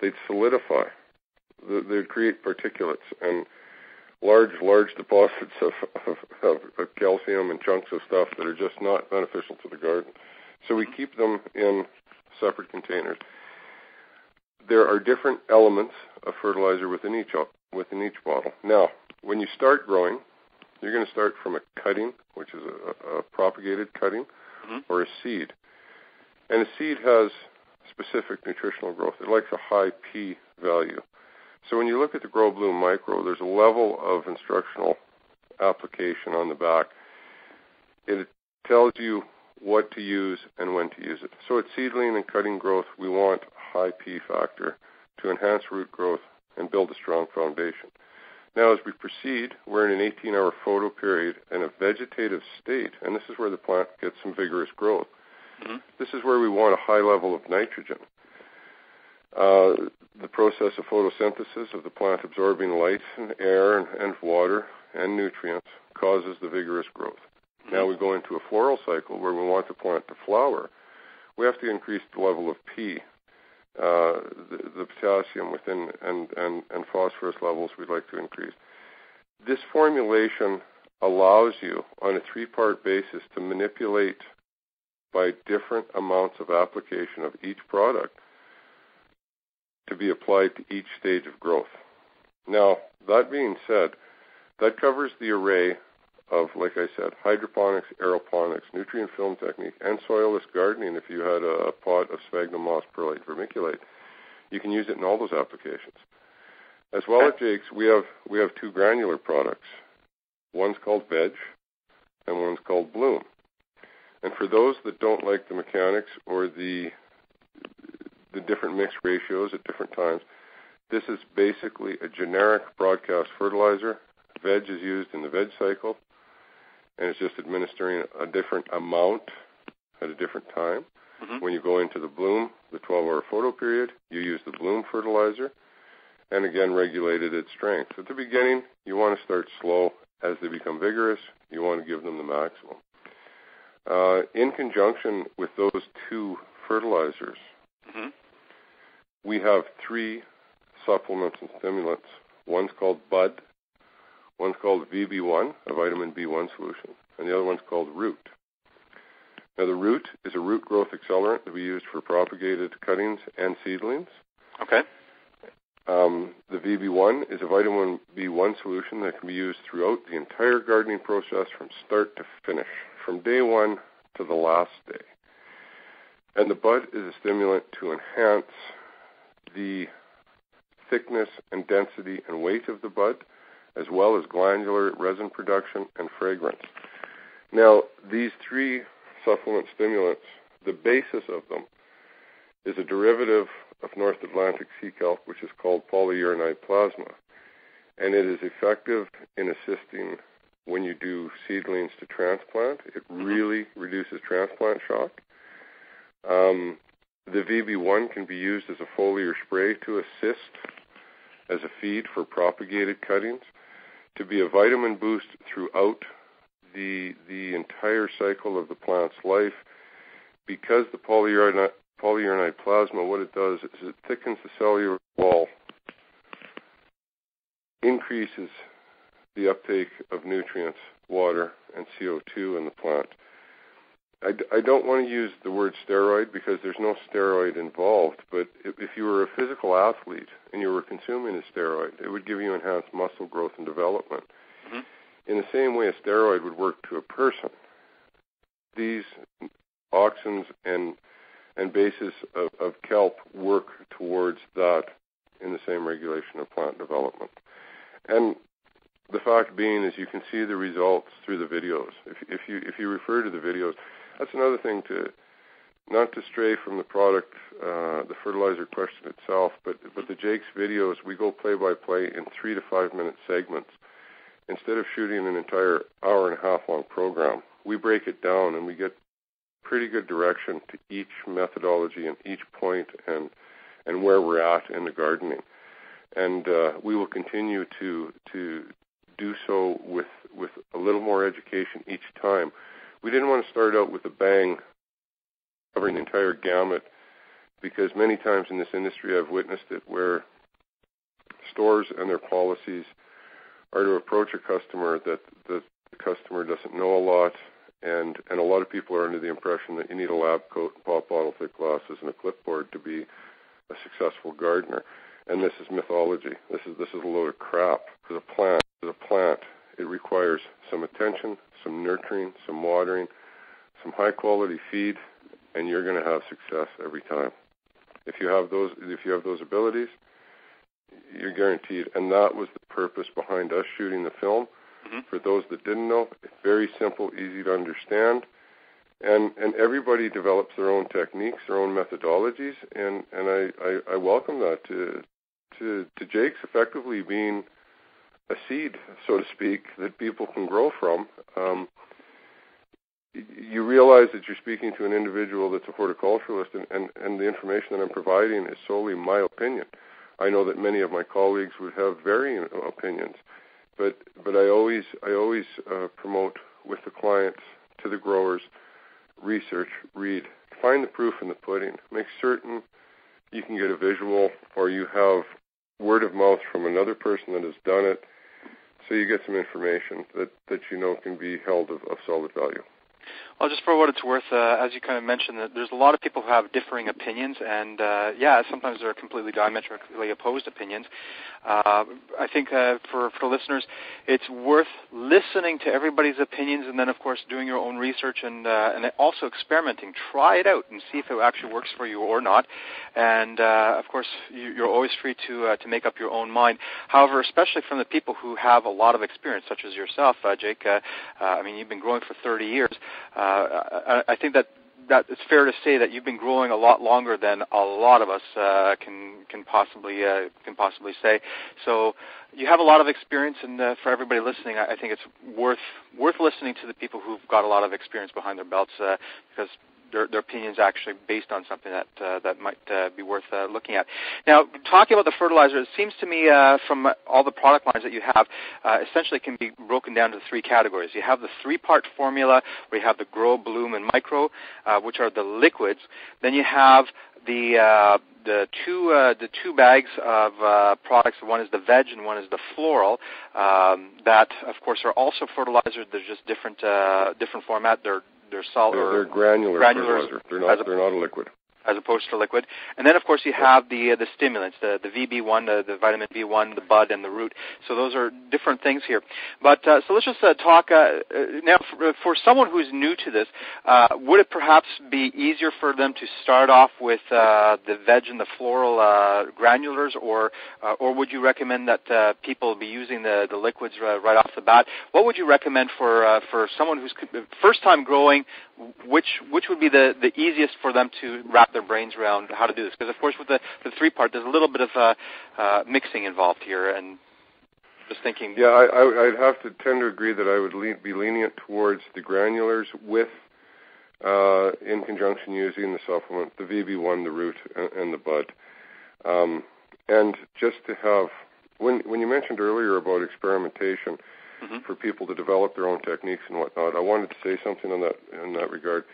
they'd solidify. They'd create particulates and large deposits of calcium and chunks of stuff that are just not beneficial to the garden. So we keep them in separate containers. There are different elements of fertilizer within each bottle. Now, when you start growing, you're going to start from a cutting, which is a propagated cutting, or a seed. And a seed has specific nutritional growth. It likes a high P value. So when you look at the Grow, Bloom, Micro, there's a level of instructional application on the back. It tells you what to use and when to use it. So at seedling and cutting growth, we want high P factor to enhance root growth and build a strong foundation. Now, as we proceed, we're in an 18-hour photo period in a vegetative state, and this is where the plant gets some vigorous growth. This is where we want a high level of nitrogen. The process of photosynthesis of the plant absorbing light and air and water and nutrients causes the vigorous growth. Now we go into a floral cycle where we want the plant to flower. We have to increase the level of P. The potassium within and phosphorus levels we'd like to increase. This formulation allows you on a 3-part basis to manipulate by different amounts of application of each product to be applied to each stage of growth. Now, that being said, that covers the array of, like I said, hydroponics, aeroponics, nutrient film technique, and soilless gardening. If you had a pot of sphagnum moss, perlite, vermiculite, you can use it in all those applications. As well at Jake's, we have 2 granular products. One's called Veg, and one's called Bloom. And for those that don't like the mechanics or the different mix ratios at different times, this is basically a generic broadcast fertilizer. Veg is used in the veg cycle, and it's just administering a different amount at a different time. When you go into the Bloom, the 12-hour photo period, you use the Bloom fertilizer, and again, regulated its strength. At the beginning, you want to start slow. As they become vigorous, you want to give them the maximum. In conjunction with those 2 fertilizers, we have 3 supplements and stimulants. One's called Bud, one's called VB1, a vitamin B1 solution, and the other one's called Root. Now, the Root is a root growth accelerant to be used for propagated cuttings and seedlings. Okay. The VB1 is a vitamin B1 solution that can be used throughout the entire gardening process from start to finish, from day one to the last day. And the Bud is a stimulant to enhance the thickness and density and weight of the bud, as well as glandular resin production and fragrance. Now, these 3 supplement stimulants, the basis of them is a derivative of North Atlantic sea kelp, which is called polyuranide plasma, and it is effective in assisting when you do seedlings to transplant. It really reduces transplant shock. The VB1 can be used as a foliar spray to assist as a feed for propagated cuttings, to be a vitamin boost throughout the entire cycle of the plant's life. Because the polyuranide plasma, what it does is it thickens the cellular wall, increases the uptake of nutrients, water, and CO2 in the plant. I don't want to use the word steroid because there's no steroid involved, but if you were a physical athlete and you were consuming a steroid, it would give you enhanced muscle growth and development. Mm-hmm. In the same way a steroid would work to a person, these auxins and bases of kelp work towards that in the same regulation of plant development. And the fact being is you can see the results through the videos. If you refer to the videos, that's another thing, to not to stray from the product, the fertilizer question itself, but the Jake's videos, we go play-by-play in 3 to 5 minute segments. Instead of shooting an entire hour and a half long program, we break it down and we get pretty good direction to each methodology and each point and where we're at in the gardening. And we will continue to do so with a little more education each time. We didn't want to start out with a bang, covering the entire gamut, because many times in this industry I've witnessed it where stores and their policies are to approach a customer that the customer doesn't know a lot, and a lot of people are under the impression that you need a lab coat, pop bottle thick glasses, and a clipboard to be a successful gardener. And this is mythology. This is a load of crap. As a plant, it requires some attention, some nurturing, some watering, some high quality feed, and you're going to have success every time. If you have those abilities, you're guaranteed. And that was the purpose behind us shooting the film. Mm-hmm. For those that didn't know, it's very simple, easy to understand, and everybody develops their own techniques, their own methodologies, and I welcome that to Jake's effectively being a seed, so to speak, that people can grow from. You realize that you're speaking to an individual that's a horticulturalist, and the information that I'm providing is solely my opinion. I know that many of my colleagues would have varying opinions, but I always promote with the clients, to the growers, research, read, find the proof in the pudding, make certain you can get a visual or you have word of mouth from another person that has done it, so you get some information that you know can be held of solid value. Well, just for what it's worth, as you kind of mentioned, that there's a lot of people who have differing opinions, and sometimes they're completely diametrically opposed opinions. I think for listeners, it's worth listening to everybody's opinions, and then, of course, doing your own research and also experimenting. Try it out and see if it actually works for you or not. And of course, you're always free to make up your own mind. However, especially from the people who have a lot of experience, such as yourself, Jake. You've been growing for 30 years. I think that it's fair to say that you've been growing a lot longer than a lot of us can possibly say. So you have a lot of experience, and for everybody listening, I think it's worth listening to the people who've got a lot of experience behind their belts, because their opinions actually based on something that might be worth looking at. Now, talking about the fertilizer, it seems to me from all the product lines that you have, essentially can be broken down to three categories. You have the three-part formula, where you have the Grow, Bloom, and Micro, which are the liquids. Then you have the two bags of products. One is the veg and one is the floral. That, of course, are also fertilizers. They're just different format. They're solid. They're granular fertilizer. They're not a liquid. As opposed to liquid. And then, of course, you have the stimulants, the VB1, the vitamin B1, the bud, and the root. So those are different things here. But so let's just talk now for someone who's new to this. Would it perhaps be easier for them to start off with the veg and the floral granulars, or would you recommend that people be using the liquids right off the bat? What would you recommend for someone who's first time growing? Which would be the easiest for them to wrap their brains around how to do this? Because, of course, with the three-part, there's a little bit of mixing involved here, and just thinking. Yeah, I'd have to tend to agree that I would be lenient towards the granulars with, in conjunction using the supplement, the VB1, the root, and the bud. And just to have, when you mentioned earlier about experimentation, for people to develop their own techniques and whatnot, I wanted to say something in that regard.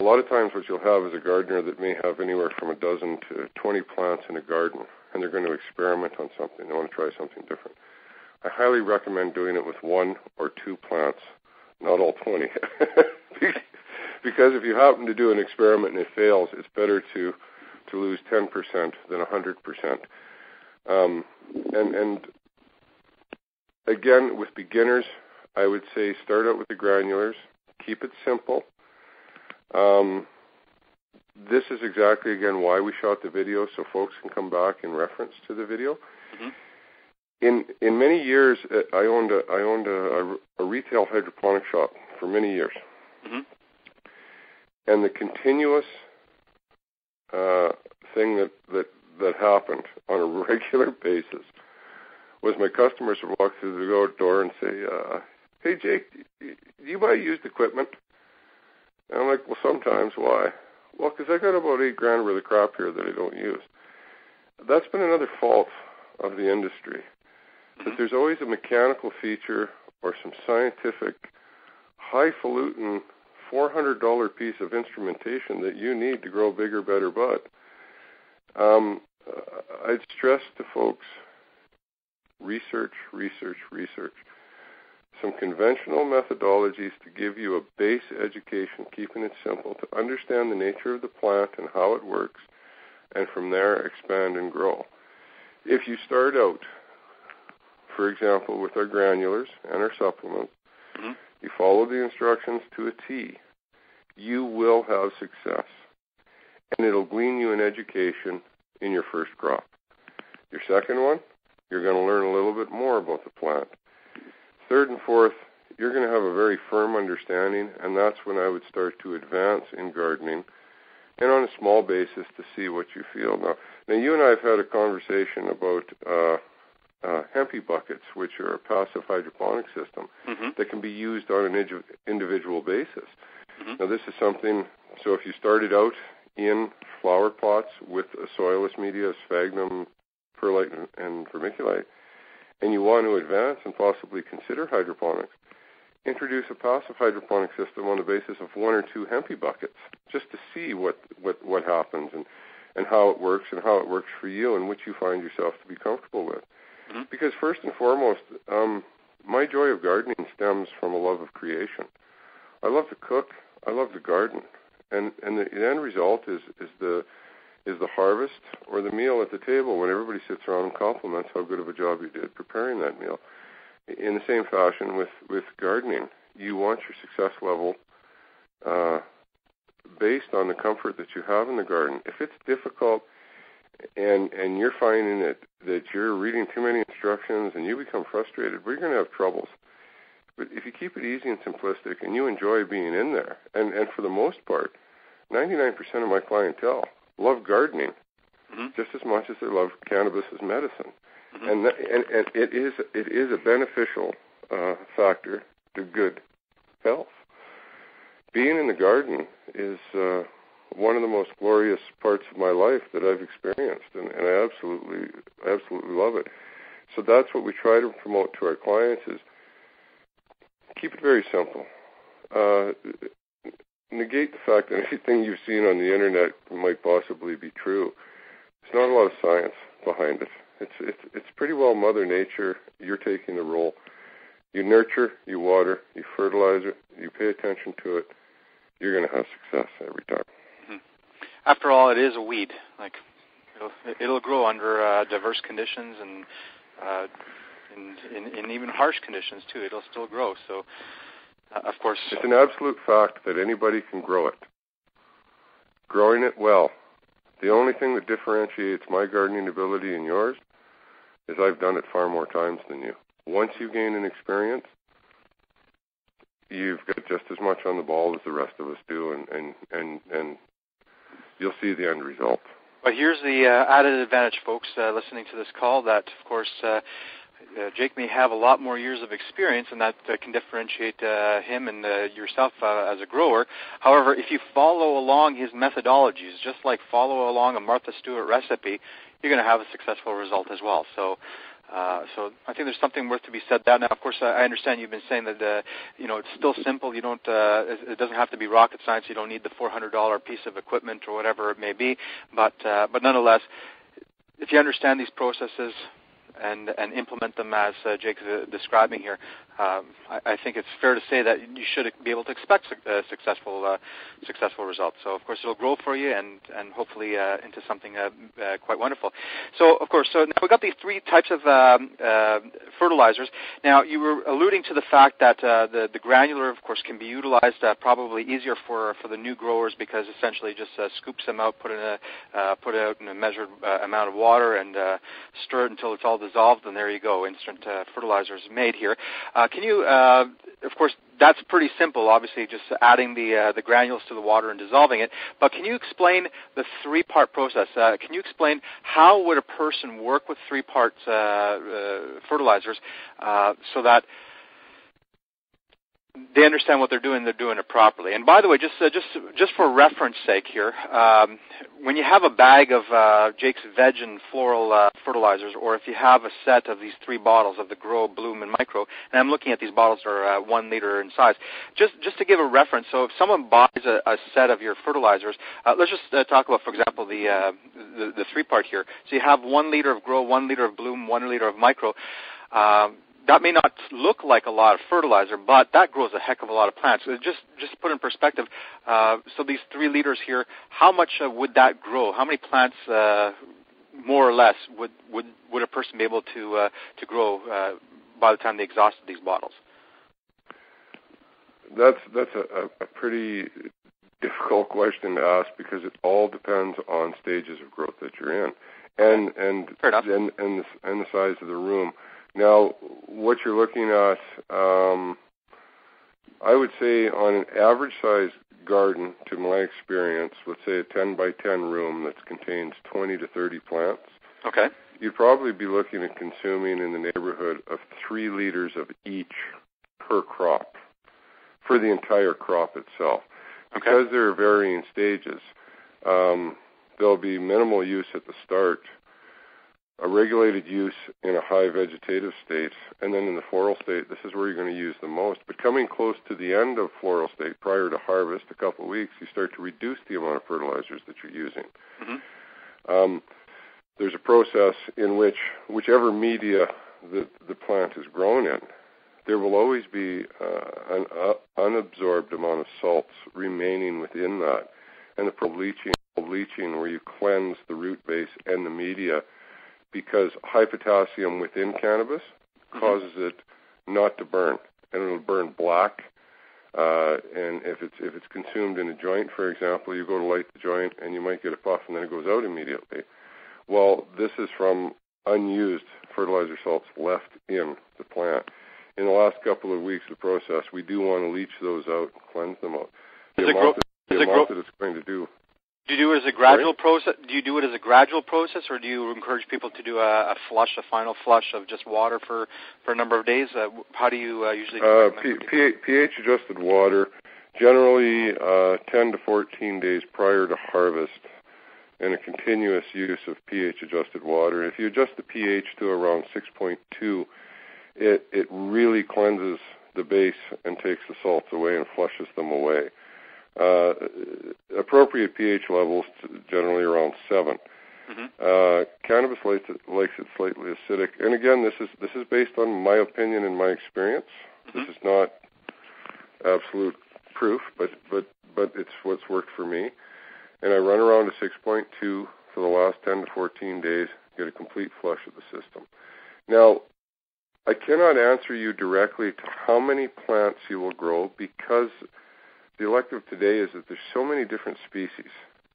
A lot of times what you'll have is a gardener that may have anywhere from a dozen to 20 plants in a garden, and they're going to experiment on something. They want to try something different. I highly recommend doing it with one or two plants, not all 20. Because if you happen to do an experiment and it fails, it's better to lose 10% than 100%. And again, with beginners, I would say start out with the granulars. Keep it simple. This is exactly, again, why we shot the video, so folks can come back in reference to the video. In many years, I owned a retail hydroponic shop for many years. And the continuous thing that happened on a regular basis was my customers would walk through the door and say, "Hey, Jake, do you buy used equipment?" And I'm like, "Well, sometimes. Why?" "Well, because I got about $8,000 worth of crap here that I don't use." That's been another fault of the industry, that there's always a mechanical feature or some scientific, highfalutin, $400 piece of instrumentation that you need to grow bigger, better bud. I'd stress to folks, research. Some conventional methodologies to give you a base education, keeping it simple, to understand the nature of the plant and how it works, and from there expand and grow. If you start out, for example, with our granulars and our supplements, you follow the instructions to a T, you will have success. And it'll glean you an education in your first crop. Your second one, you're going to learn a little bit more about the plant. Third and fourth, you're going to have a very firm understanding, and that's when I would start to advance in gardening, and on a small basis to see what you feel. Now you and I have had a conversation about hempy buckets, which are a passive hydroponic system that can be used on an individual basis. Now this is something, so if you started out in flower pots with a soilless media, sphagnum, perlite, and vermiculite, and you want to advance and possibly consider hydroponics, introduce a passive hydroponic system on the basis of one or two hempy buckets, just to see what happens and how it works and how it works for you and which you find yourself to be comfortable with. Because first and foremost, my joy of gardening stems from a love of creation. I love to cook. I love to garden. And the end result is the harvest or the meal at the table when everybody sits around and compliments how good of a job you did preparing that meal. In the same fashion with gardening, you want your success level based on the comfort that you have in the garden. If it's difficult and you're finding that you're reading too many instructions and you become frustrated, we're going to have troubles. But if you keep it easy and simplistic and you enjoy being in there, and for the most part, 99% of my clientele love gardening just as much as they love cannabis as medicine. And it is a beneficial factor to good health. being in the garden is one of the most glorious parts of my life that I've experienced, and I absolutely love it. So that's what we try to promote to our clients is keep it very simple. Negate the fact that anything you've seen on the internet might possibly be true. There's not a lot of science behind it. It's pretty well Mother Nature. You're taking the role. You nurture, you water, you fertilize it, you pay attention to it. You're going to have success every time. Mm-hmm. After all, it is a weed. Like it'll grow under diverse conditions and in even harsh conditions too. It'll still grow. So, of course, it's an absolute fact that anybody can grow it. Growing it well. The only thing that differentiates my gardening ability and yours is I've done it far more times than you. Once you gain an experience, you've got just as much on the ball as the rest of us do, and you'll see the end result. But here's the added advantage, folks, listening to this call, that, of course, Jake may have a lot more years of experience, and that can differentiate him and yourself as a grower. However, if you follow along his methodologies, just like follow along a Martha Stewart recipe, you're going to have a successful result as well. So I think there's something worth to be said there. Now, of course, I understand you've been saying that it's still simple. You don't. It doesn't have to be rocket science. You don't need the $400 piece of equipment or whatever it may be. But nonetheless, if you understand these processes and implement them as Jake's describing here, I think it's fair to say that you should be able to expect successful results. So, of course, it'll grow for you and hopefully into something quite wonderful. So, of course, now we've got these three types of fertilizers. Now, you were alluding to the fact that the granular, of course, can be utilized probably easier for the new growers because essentially just scoops them out, put out in a measured amount of water and stir it until it's all dissolved, and there you go, instant fertilizer is made here. Can you, of course, that's pretty simple, obviously, just adding the granules to the water and dissolving it. But can you explain the three-part process? Can you explain how would a person work with three-part fertilizers so that they understand what they're doing it properly? And by the way, just for reference sake here, when you have a bag of Jake's veg and floral fertilizers, or if you have a set of these three bottles of the Grow, Bloom, and Micro, and I'm looking at these bottles that are 1 liter in size, just to give a reference, so if someone buys a set of your fertilizers, let's just talk about, for example, the three-part here. So you have 1 liter of Grow, 1 liter of Bloom, 1 liter of Micro. That may not look like a lot of fertilizer, but that grows a heck of a lot of plants. So just to put in perspective, so these 3 liters here, how much would that grow? How many plants, more or less, would a person be able to grow by the time they exhausted these bottles? That's a pretty difficult question to ask because it all depends on stages of growth that you're in, and the size of the room. Now, what you're looking at, I would say on an average size garden, to my experience, let's say a 10 by 10 room that contains 20 to 30 plants, okay, you'd probably be looking at consuming in the neighborhood of 3 liters of each per crop for the entire crop itself. Okay. Because there are varying stages, there'll be minimal use at the start, a regulated use in a high vegetative state, and then in the floral state, this is where you're going to use the most. But coming close to the end of floral state, prior to harvest, a couple of weeks, you start to reduce the amount of fertilizers that you're using. Mm-hmm. There's a process in which, whichever media the plant is grown in, there will always be an unabsorbed amount of salts remaining within that. And the leaching where you cleanse the root base and the media, because high potassium within cannabis causes it not to burn, and it'll burn black. And if it's consumed in a joint, for example, you go to light the joint and you might get a puff and then it goes out immediately. Well, this is from unused fertilizer salts left in the plant. In the last couple of weeks of the process, we do want to leach those out and cleanse them out. The amount that it's going to do. Do you do it as a gradual process? Do you do it as a gradual process, or do you encourage people to do a final flush of just water for a number of days? How do you usually? pH-adjusted water Generally 10 to 14 days prior to harvest, and a continuous use of pH-adjusted water. If you adjust the pH to around 6.2, it really cleanses the base and takes the salts away and flushes them away. Appropriate pH levels generally around 7. Mm-hmm. Cannabis likes it slightly acidic, and again, this is based on my opinion and my experience. Mm-hmm. This is not absolute proof, but it's what's worked for me. And I run around to 6.2 for the last 10 to 14 days, get a complete flush of the system. Now, I cannot answer you directly to how many plants you will grow, because the elective today is that there's so many different species.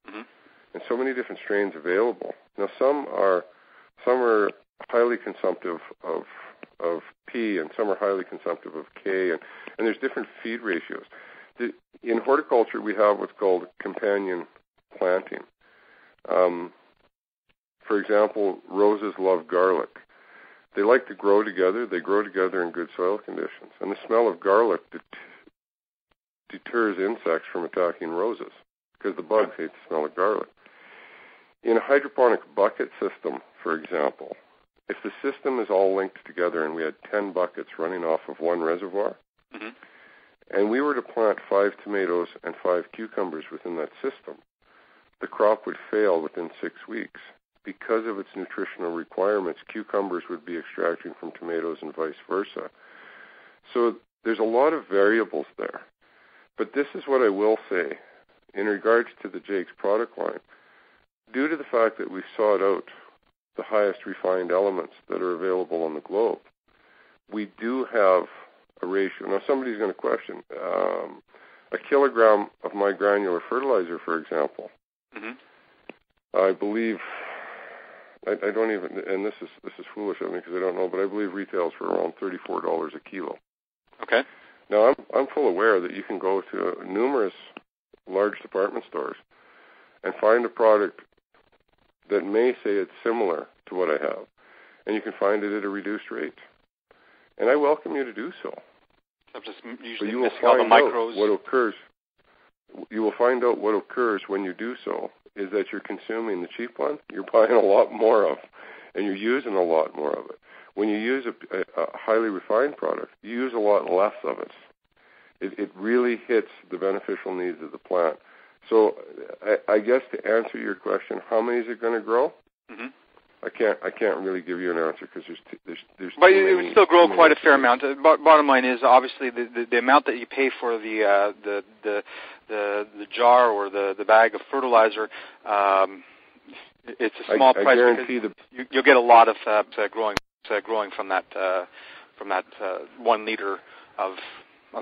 Mm-hmm. And so many different strains available. Now, some are highly consumptive of P, and some are highly consumptive of K, and there's different feed ratios. In horticulture, we have what's called companion planting. For example, roses love garlic. They like to grow together. They grow together in good soil conditions, and the smell of garlic deters insects from attacking roses, because the bugs hate the smell of garlic. In a hydroponic bucket system, for example, if the system is all linked together and we had 10 buckets running off of one reservoir, mm-hmm. and we were to plant 5 tomatoes and 5 cucumbers within that system, the crop would fail within 6 weeks. Because of its nutritional requirements, cucumbers would be extracting from tomatoes and vice versa. So there's a lot of variables there. But this is what I will say in regards to the Jake's product line. Due to the fact that we've sought out the highest refined elements that are available on the globe, we do have a ratio. Now, somebody's going to question, a kilogram of my granular fertilizer, for example, mm-hmm. I believe, I don't even, and this is foolish of me because I don't know, but I believe retails for around $34 a kilo. Okay. Now, I'm full aware that you can go to numerous large department stores and find a product that may say it's similar to what I have, and you can find it at a reduced rate. And I welcome you to do so. I'm just usually missing all the micros. You will find out what occurs when you do so is that you're consuming the cheap one, you're buying a lot more of, and you're using a lot more of it. When you use a highly refined product, you use a lot less of it. It really hits the beneficial needs of the plant. So I guess to answer your question, how many is it going to grow? Mm-hmm. I can't really give you an answer because there's. But it would still grow quite a fair amount. Bottom line is obviously the amount that you pay for the jar or the bag of fertilizer. It's a small price. I guarantee you'll get a lot of growing from that 1 liter of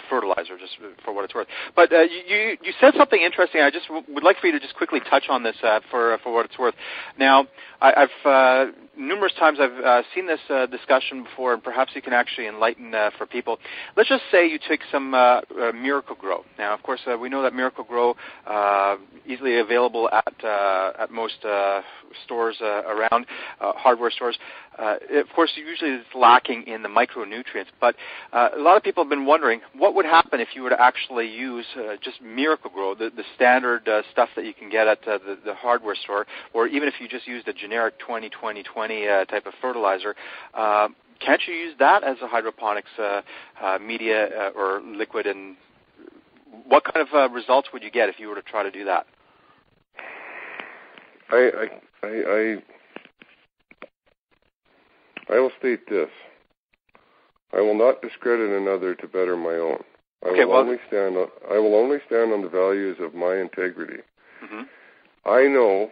fertilizer, just for what it's worth. But you said something interesting. I just would like for you to just quickly touch on this for what it's worth. Now, I've numerous times I've seen this discussion before, and perhaps you can actually enlighten for people. Let's just say you take some Miracle Grow. Now, of course, we know that Miracle Grow easily available at most stores around, hardware stores. Of course, usually it's lacking in the micronutrients, but a lot of people have been wondering what would happen if you were to actually use just Miracle Grow, the standard stuff that you can get at the hardware store, or even if you just used a generic 20-20-20 type of fertilizer. Can't you use that as a hydroponics media or liquid? And what kind of results would you get if you were to try to do that? I will state this. I will not discredit another to better my own. I will only stand on the values of my integrity. Mm-hmm. I know,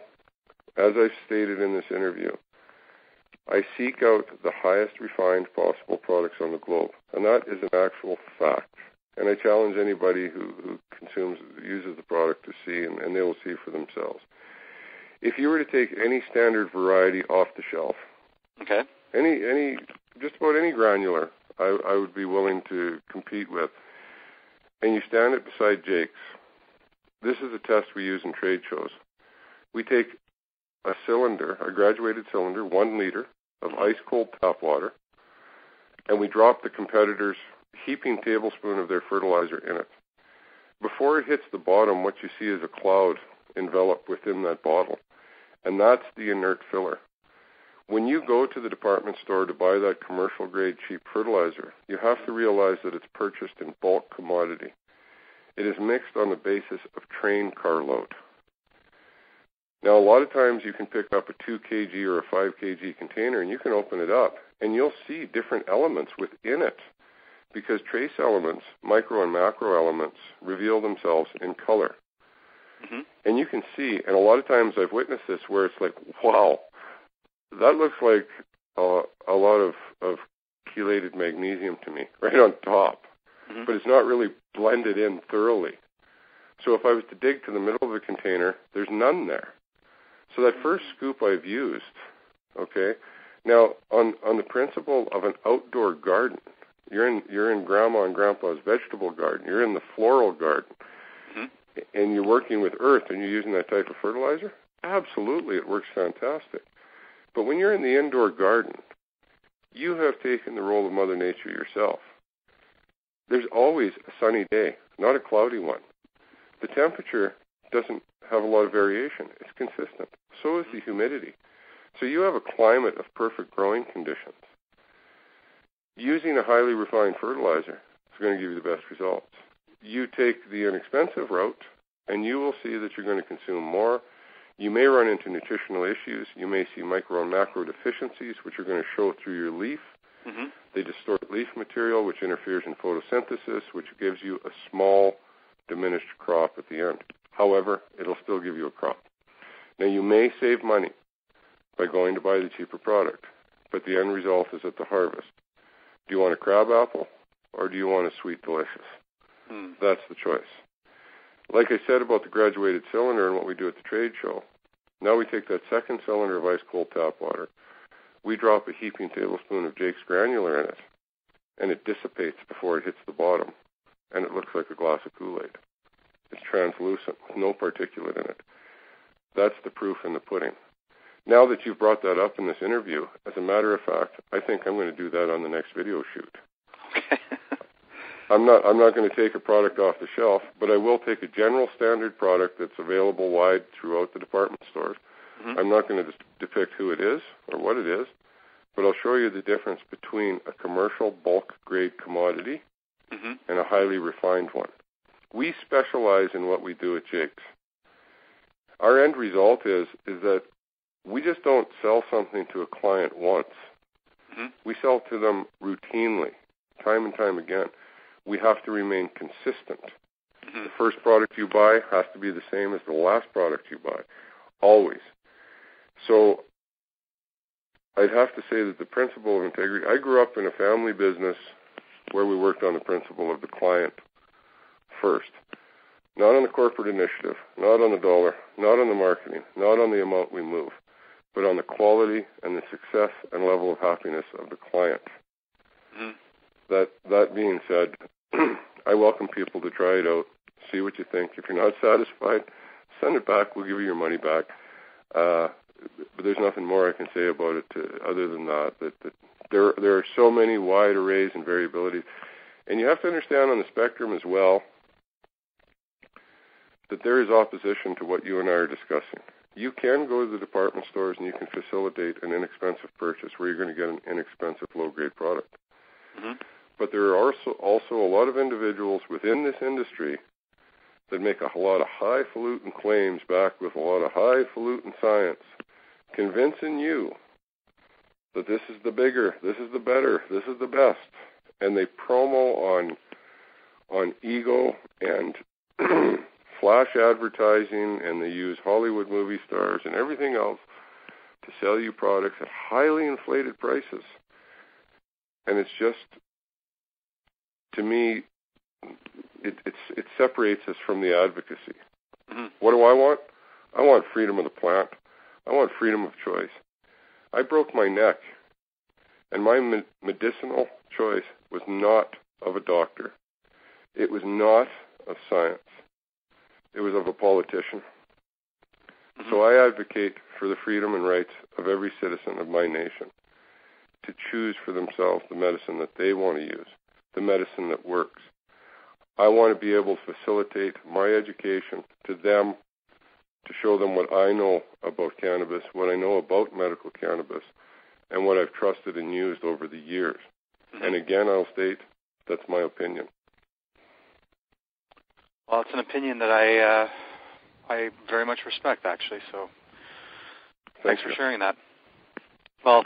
as I've stated in this interview, I seek out the highest refined possible products on the globe, and that is an actual fact. And I challenge anybody who uses the product to see, and they will see for themselves. If you were to take any standard variety off the shelf, okay, just about any granular, I would be willing to compete with, and you stand it beside Jake's. This is a test we use in trade shows. We take a graduated cylinder, 1 liter of ice-cold tap water, and we drop the competitor's heaping tablespoon of their fertilizer in it. before it hits the bottom, what you see is a cloud enveloped within that bottle, and that's the inert filler. When you go to the department store to buy that commercial-grade cheap fertilizer, you have to realize that it's purchased in bulk commodity. It is mixed on the basis of train carload. Now, a lot of times you can pick up a 2 kg or a 5 kg container, and you can open it up, and you'll see different elements within it, because trace elements, micro and macro elements, reveal themselves in color. Mm-hmm. And you can see, and a lot of times I've witnessed this where it's like, wow, that looks like a lot of chelated magnesium to me, right on top. Mm-hmm. But it's not really blended in thoroughly. So if I was to dig to the middle of the container, there's none there. So that first scoop I've used, okay, now on the principle of an outdoor garden, you're in Grandma and Grandpa's vegetable garden, you're in the floral garden, mm-hmm. and you're working with earth and you're using that type of fertilizer, absolutely, it works fantastic. But when you're in the indoor garden, you have taken the role of Mother Nature yourself. There's always a sunny day, not a cloudy one. The temperature doesn't have a lot of variation. It's consistent. So is the humidity. So you have a climate of perfect growing conditions. Using a highly refined fertilizer is going to give you the best results. You take the inexpensive route, and you will see that you're going to consume more. You may run into nutritional issues. You may see micro and macro deficiencies, which are going to show through your leaf. Mm-hmm. They distort leaf material, which interferes in photosynthesis, which gives you a small, diminished crop at the end. However, it'll still give you a crop. Now, you may save money by going to buy the cheaper product, but the end result is at the harvest. Do you want a crab apple, or do you want a sweet delicious? That's the choice. Like I said about the graduated cylinder and what we do at the trade show, now we take that second cylinder of ice-cold tap water, we drop a heaping tablespoon of Jake's granular in it, and it dissipates before it hits the bottom, and it looks like a glass of Kool-Aid. It's translucent with no particulate in it. That's the proof in the pudding. Now that you've brought that up in this interview, as a matter of fact, I think I'm going to do that on the next video shoot. Okay. I'm not going to take a product off the shelf, but I will take a general standard product that's available wide throughout the department stores. Mm-hmm. I'm not going to depict who it is or what it is, but I'll show you the difference between a commercial bulk grade commodity mm-hmm. and a highly refined one. We specialize in what we do at Jake's. Our end result is that we just don't sell something to a client once. Mm-hmm. We sell to them routinely, time and time again. We have to remain consistent. Mm-hmm. The first product you buy has to be the same as the last product you buy, always. So I'd have to say that the principle of integrity, I grew up in a family business where we worked on the principle of the client first. Not on the corporate initiative, not on the dollar, not on the marketing, not on the amount we move, but on the quality and the success and level of happiness of the client. Mm-hmm. That being said, I welcome people to try it out, see what you think. If you're not satisfied, send it back. We'll give you your money back. But there's nothing more I can say about it other than that there are so many wide arrays and variabilities. And you have to understand on the spectrum as well that there is opposition to what you and I are discussing. You can go to the department stores and you can facilitate an inexpensive purchase where you're going to get an inexpensive low-grade product. Mm-hmm. But there are also a lot of individuals within this industry that make a lot of highfalutin claims backed with a lot of highfalutin science, convincing you that this is the bigger, this is the better, this is the best. And they promo on ego and flash advertising, and they use Hollywood movie stars and everything else to sell you products at highly inflated prices. And it's just, to me, it separates us from the advocacy. Mm-hmm. What do I want? I want freedom of the plant. I want freedom of choice. I broke my neck, and my medicinal choice was not of a doctor. It was not of science. It was of a politician. Mm-hmm. So I advocate for the freedom and rights of every citizen of my nation to choose for themselves the medicine that they want to use, the medicine that works. I want to be able to facilitate my education to them, to show them what I know about cannabis, what I know about medical cannabis, and what I've trusted and used over the years. Mm-hmm. And again, I'll state, that's my opinion. Well, it's an opinion that I very much respect, actually, so thanks for sharing that. Well,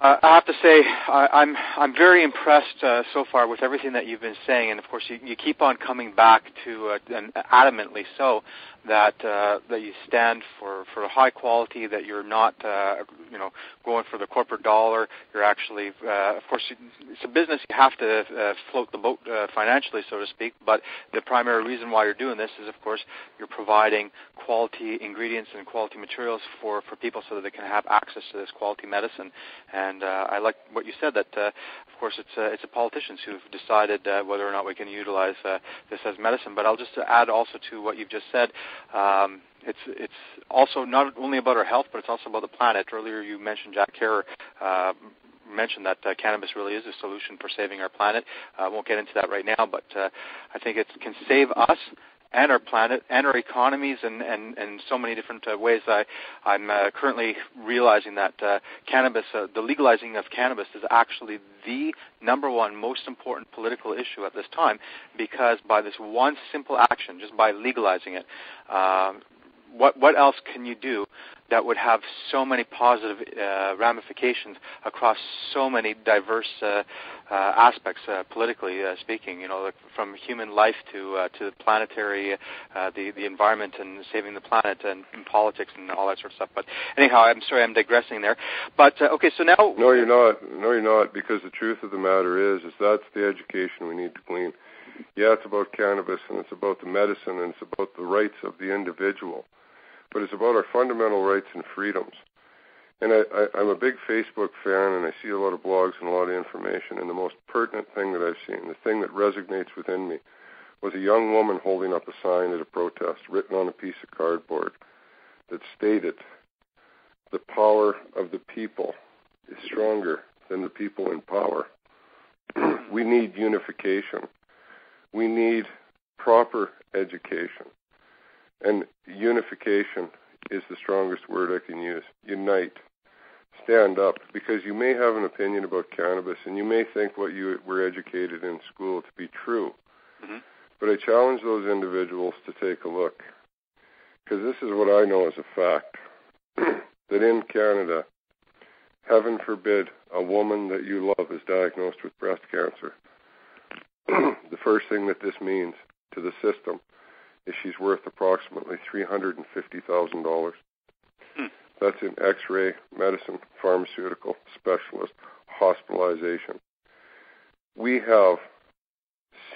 I have to say, I'm very impressed so far with everything that you've been saying, and of course, you keep on coming back to, and adamantly so, that you stand for high quality, that you're not, going for the corporate dollar. You're actually, of course, it's a business. You have to float the boat financially, so to speak. But the primary reason why you're doing this is, of course, you're providing quality ingredients and quality materials for people so that they can have access to this quality medicine. And I like what you said, that of course it's the politicians who've decided whether or not we can utilize this as medicine. But I'll just add also to what you've just said. It's also not only about our health, but it's also about the planet. Earlier you mentioned, Jack Kerr mentioned that cannabis really is a solution for saving our planet. I won't get into that right now, but I think it can save us and our planet and our economies and so many different ways. I'm currently realizing that cannabis, the legalizing of cannabis, is actually the number one most important political issue at this time, because by this one simple action, just by legalizing it, what else can you do that would have so many positive ramifications across so many diverse aspects, politically speaking, like from human life to the planetary, the environment and saving the planet and politics and all that sort of stuff. But anyhow, I'm sorry, I'm digressing there. But, okay, so now... No, you're not. No, you're not, because the truth of the matter is that's the education we need to glean. Yeah, it's about cannabis, and it's about the medicine, and it's about the rights of the individual. But it's about our fundamental rights and freedoms. And I'm a big Facebook fan, and I see a lot of blogs and a lot of information, and the most pertinent thing that I've seen, the thing that resonates within me, was a young woman holding up a sign at a protest, written on a piece of cardboard, that stated, "The power of the people is stronger than the people in power." We need unification. We need proper education. And unification is the strongest word I can use. Unite. Stand up. Because you may have an opinion about cannabis, and you may think what you were educated in school to be true. Mm-hmm. But I challenge those individuals to take a look. Because this is what I know as a fact. That in Canada, heaven forbid, a woman that you love is diagnosed with breast cancer. The first thing that this means to the system is she's worth approximately $350,000. That's in X-ray, medicine, pharmaceutical, specialist, hospitalization. We have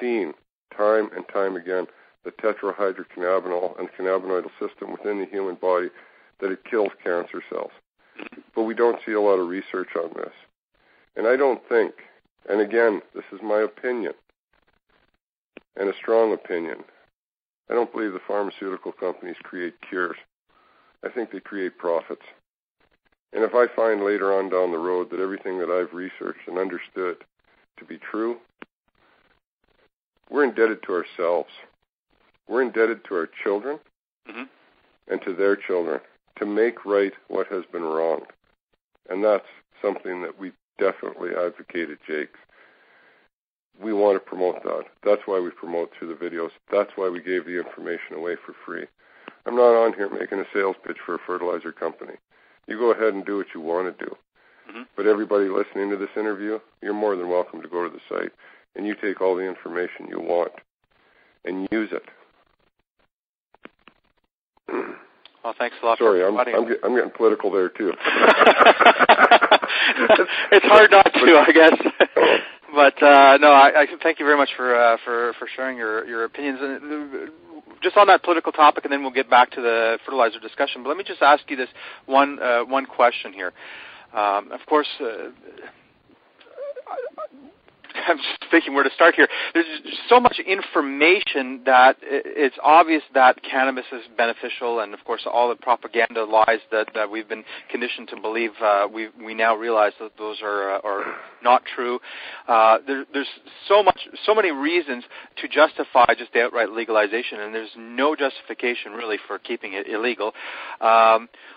seen time and time again the tetrahydrocannabinol and cannabinoidal system within the human body, that it kills cancer cells. But we don't see a lot of research on this. And I don't think, and again, this is my opinion, and a strong opinion, I don't believe the pharmaceutical companies create cures. I think they create profits. And if I find later on down the road that everything that I've researched and understood to be true, we're indebted to ourselves. We're indebted to our children and to their children to make right what has been wronged. And that's something that we definitely advocated, Jakes. We want to promote that. That's why we promote through the videos. That's why we gave the information away for free. I'm not on here making a sales pitch for a fertilizer company. You go ahead and do what you want to do. Mm-hmm. But everybody listening to this interview, you're more than welcome to go to the site, and you take all the information you want and use it. Well, thanks a lot. Sorry, I'm getting political there too. It's hard not to, I guess. But no, I thank you very much for sharing your opinions. And just on that political topic, and then we'll get back to the fertilizer discussion. But let me just ask you this one question here. Of course, I'm just thinking where to start here. There's so much information that it's obvious that cannabis is beneficial, and of course all the propaganda lies that we've been conditioned to believe. We now realize that those are not true. There's so many reasons to justify just the outright legalization, and there's no justification really for keeping it illegal.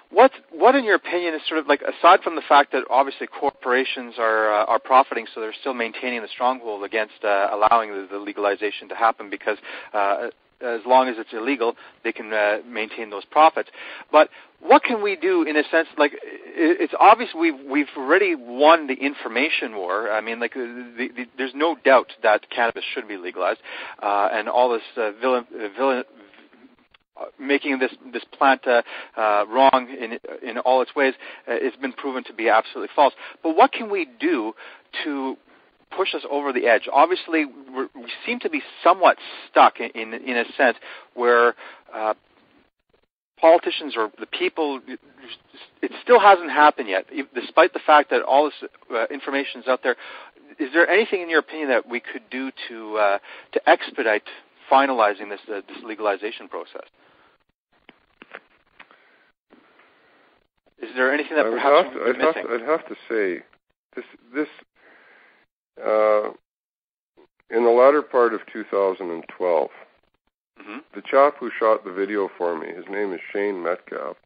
What in your opinion is sort of like, aside from the fact that obviously corporations are profiting, so they're still maintaining the stronghold against allowing the legalization to happen, because as long as it's illegal, they can maintain those profits. But what can we do in a sense? Like, it's obvious we've already won the information war. I mean, like, there's no doubt that cannabis should be legalized, and all this making this plant wrong in all its ways, it's been proven to be absolutely false. But what can we do to push us over the edge? Obviously, we seem to be somewhat stuck in a sense where politicians or the people, it still hasn't happened yet, despite the fact that all this information is out there. Is there anything, in your opinion, that we could do to expedite finalizing this legalization process? Is there anything that perhaps we're missing? I'd have to say, this in the latter part of 2012, the chap who shot the video for me, his name is Shane Metcalf.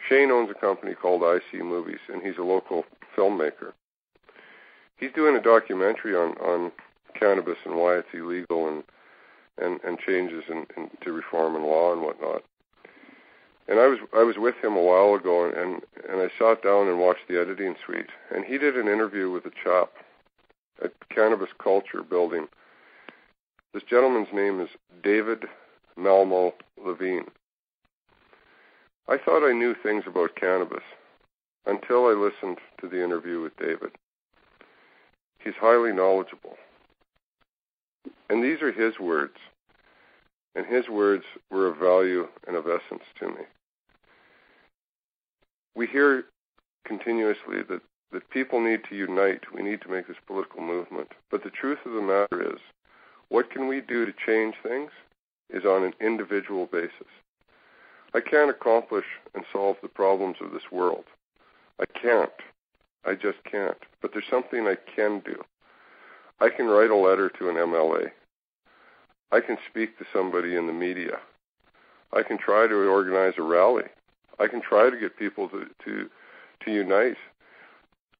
Shane owns a company called IC Movies, and he's a local filmmaker. He's doing a documentary on cannabis and why it's illegal and changes to reform and law and whatnot. And I was with him a while ago, and I sat down and watched the editing suite, and he did an interview with a chap at Cannabis Culture Building. This gentleman's name is David Malmo Levine. I thought I knew things about cannabis until I listened to the interview with David. He's highly knowledgeable. And these are his words. And his words were of value and of essence to me. We hear continuously that people need to unite. We need to make this political movement. But the truth of the matter is, what can we do to change things is on an individual basis. I can't accomplish and solve the problems of this world. I can't. I just can't. But there's something I can do. I can write a letter to an MLA. I can speak to somebody in the media. I can try to organize a rally. I can try to get people to unite.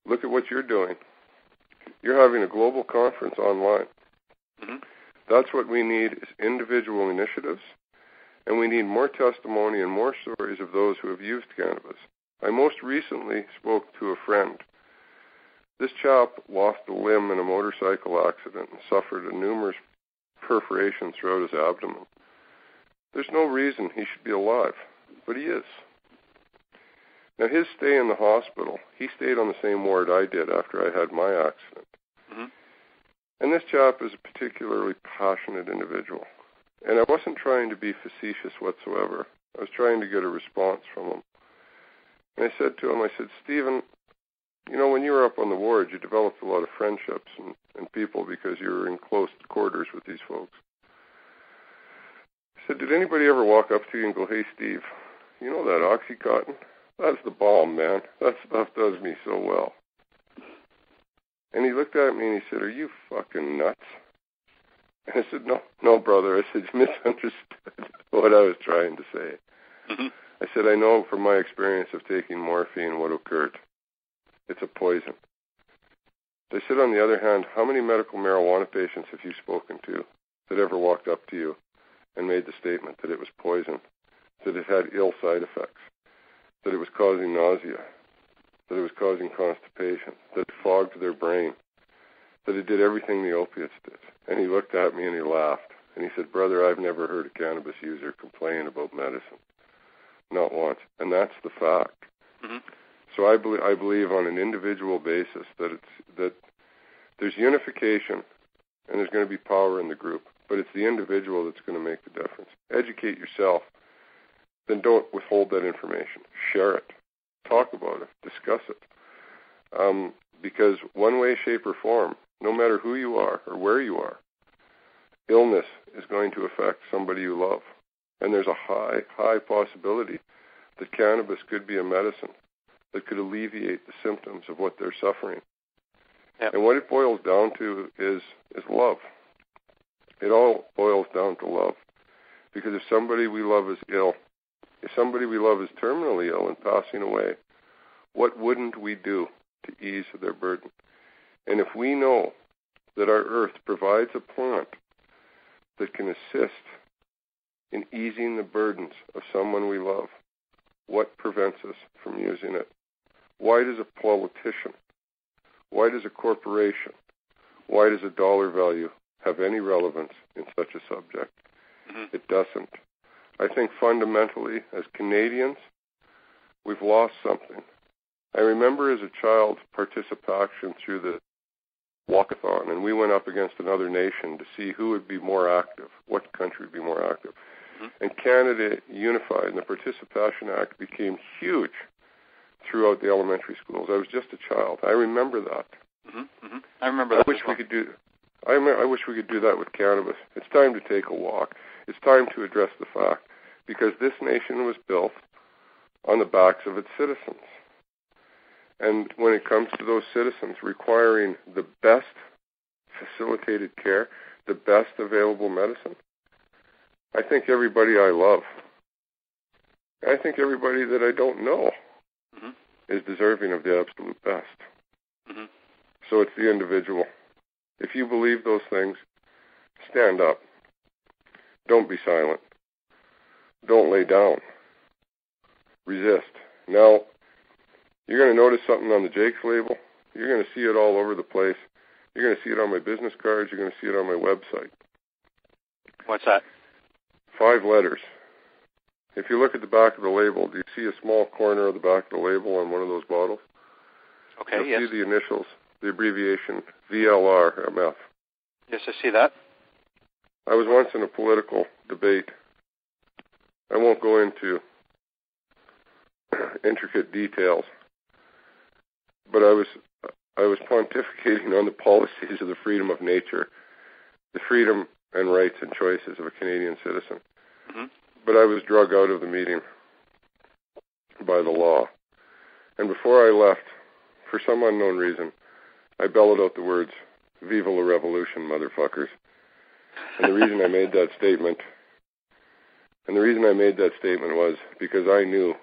Look at what you're doing. You're having a global conference online. That's what we need, is individual initiatives, and we need more testimony and more stories of those who have used cannabis. I most recently spoke to a friend. This chap lost a limb in a motorcycle accident and suffered numerous perforations throughout his abdomen. There's no reason he should be alive, but he is. Now, his stay in the hospital, he stayed on the same ward I did after I had my accident. And this chap is a particularly passionate individual. And I wasn't trying to be facetious whatsoever. I was trying to get a response from him. And I said to him, Stephen, you know, when you were up on the ward, you developed a lot of friendships and people because you were in close quarters with these folks. I said, did anybody ever walk up to you and go, hey, Steve, you know that Oxycontin? That's the bomb, man. That stuff does me so well. And he looked at me and he said, are you fucking nuts? And I said, no, brother. I said, you misunderstood what I was trying to say. I said, I know from my experience of taking morphine what occurred. It's a poison. I said, on the other hand, how many medical marijuana patients have you spoken to that ever walked up to you and made the statement that it was poison, that it had ill side effects, that it was causing nausea, that it was causing constipation, that it fogged their brain, that it did everything the opiates did? And he looked at me and he laughed. And he said, brother, I've never heard a cannabis user complain about medicine. Not once. And that's the fact. So I believe on an individual basis that there's unification and there's going to be power in the group, but it's the individual that's going to make the difference. Educate yourself. Then don't withhold that information. Share it. Talk about it. Discuss it. Because one way, shape, or form, no matter who you are or where you are, illness is going to affect somebody you love. And there's a high possibility that cannabis could be a medicine that could alleviate the symptoms of what they're suffering. Yep. And what it boils down to is love. It all boils down to love. Because if somebody we love is ill, if somebody we love is terminally ill and passing away, what wouldn't we do to ease their burden? And if we know that our earth provides a plant that can assist in easing the burdens of someone we love, what prevents us from using it? Why does a politician, why does a corporation, why does a dollar value have any relevance in such a subject? Mm-hmm. It doesn't. I think fundamentally, as Canadians, we've lost something. I remember as a child participation through the walkathon, and we went up against another nation to see who would be more active, what country would be more active. Mm-hmm. And Canada unified, and the Participation Act became huge throughout the elementary schools. I was just a child. I remember that. Mm-hmm. Mm-hmm. I remember that. I wish we could do that with cannabis. It's time to take a walk. It's time to address the fact, because this nation was built on the backs of its citizens. And when it comes to those citizens requiring the best facilitated care, the best available medicine, I think everybody I love, I think everybody that I don't know mm-hmm. is deserving of the absolute best. Mm-hmm. So it's the individual. If you believe those things, stand up. Don't be silent. Don't lay down. Resist. Now, you're going to notice something on the Jake's label. You're going to see it all over the place. You're going to see it on my business cards. You're going to see it on my website. What's that? 5 letters. If you look at the back of the label, do you see a small corner of the back of the label on one of those bottles? Okay, You'll yes. see the initials, the abbreviation VLRMF. Yes, I see that. I was once in a political debate. I won't go into intricate details, but I was pontificating on the policies of the freedom of nature, the freedom and rights and choices of a Canadian citizen. Mm-hmm. But I was drug out of the meeting by the law. And before I left, for some unknown reason, I bellowed out the words, "Viva la revolution, motherfuckers." And the reason I made that statement was because I knew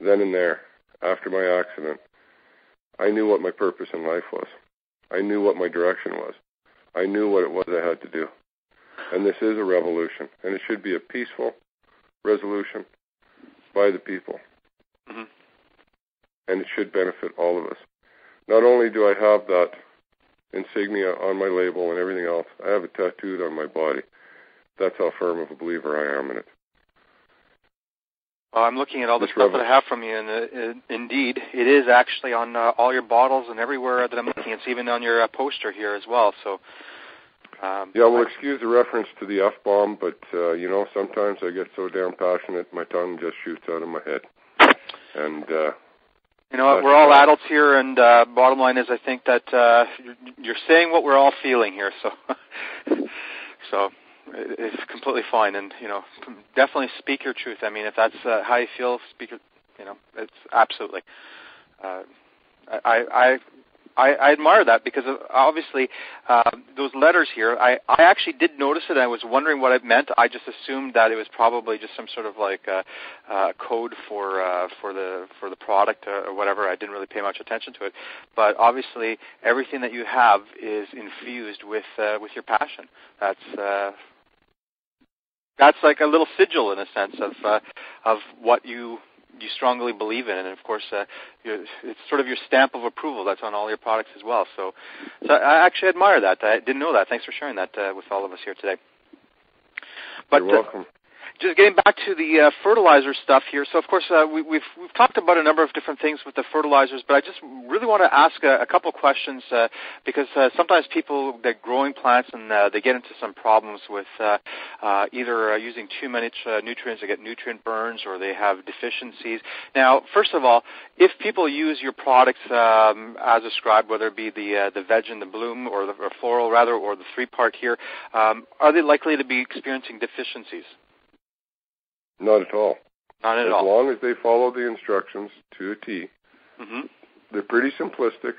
then and there, after my accident, I knew what my purpose in life was. I knew what my direction was. I knew what it was I had to do. And this is a revolution, and it should be a peaceful resolution by the people. Mm-hmm. And it should benefit all of us. Not only do I have that insignia on my label and everything else, I have it tattooed on my body. That's how firm of a believer I am in it. I'm looking at all the stuff that I have from you, and indeed, it is actually on all your bottles and everywhere that I'm looking. It's even on your poster here as well. So, excuse the reference to the F-bomb, but, sometimes I get so damn passionate, my tongue just shoots out of my head. And, you know what, we're all adults here, and bottom line is I think that you're saying what we're all feeling here, so it's completely fine, and, definitely speak your truth. I mean, if that's how you feel, speak it, it's absolutely. I admire that because obviously those letters here, I actually did notice it, and I was wondering what it meant. I just assumed that it was probably just some sort of like code for the product or whatever. I didn't really pay much attention to it, but obviously everything that you have is infused with your passion. That's like a little sigil in a sense of what you strongly believe in, and of course, it's sort of your stamp of approval that's on all your products as well. So I actually admire that. I didn't know that. Thanks for sharing that with all of us here today. But, you're welcome. Just getting back to the fertilizer stuff here. So, of course, we've talked about a number of different things with the fertilizers, but I just really want to ask a couple questions because sometimes people, they're growing plants and they get into some problems with either using too many nutrients, they get nutrient burns, or they have deficiencies. Now, first of all, if people use your products as described, whether it be the veg and the bloom or the floral rather, or the 3-part here, are they likely to be experiencing deficiencies? Not at all. Not at all. As long as they follow the instructions to a T. Mm-hmm. They're pretty simplistic.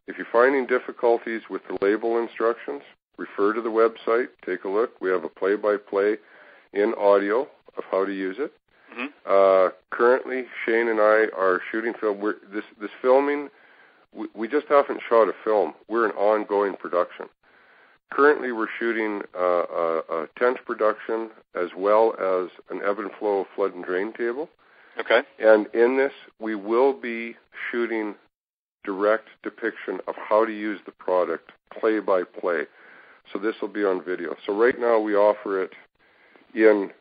If you're finding difficulties with the label instructions, refer to the website, take a look. We have a play-by-play in audio of how to use it. Mm-hmm. Currently, Shane and I are shooting film. This filming, we just haven't shot a film. We're in ongoing production. Currently, we're shooting a tent production as well as an ebb and flow flood and drain table. Okay. And in this, we will be shooting direct depiction of how to use the product, play by play. So this will be on video. So right now, we offer it in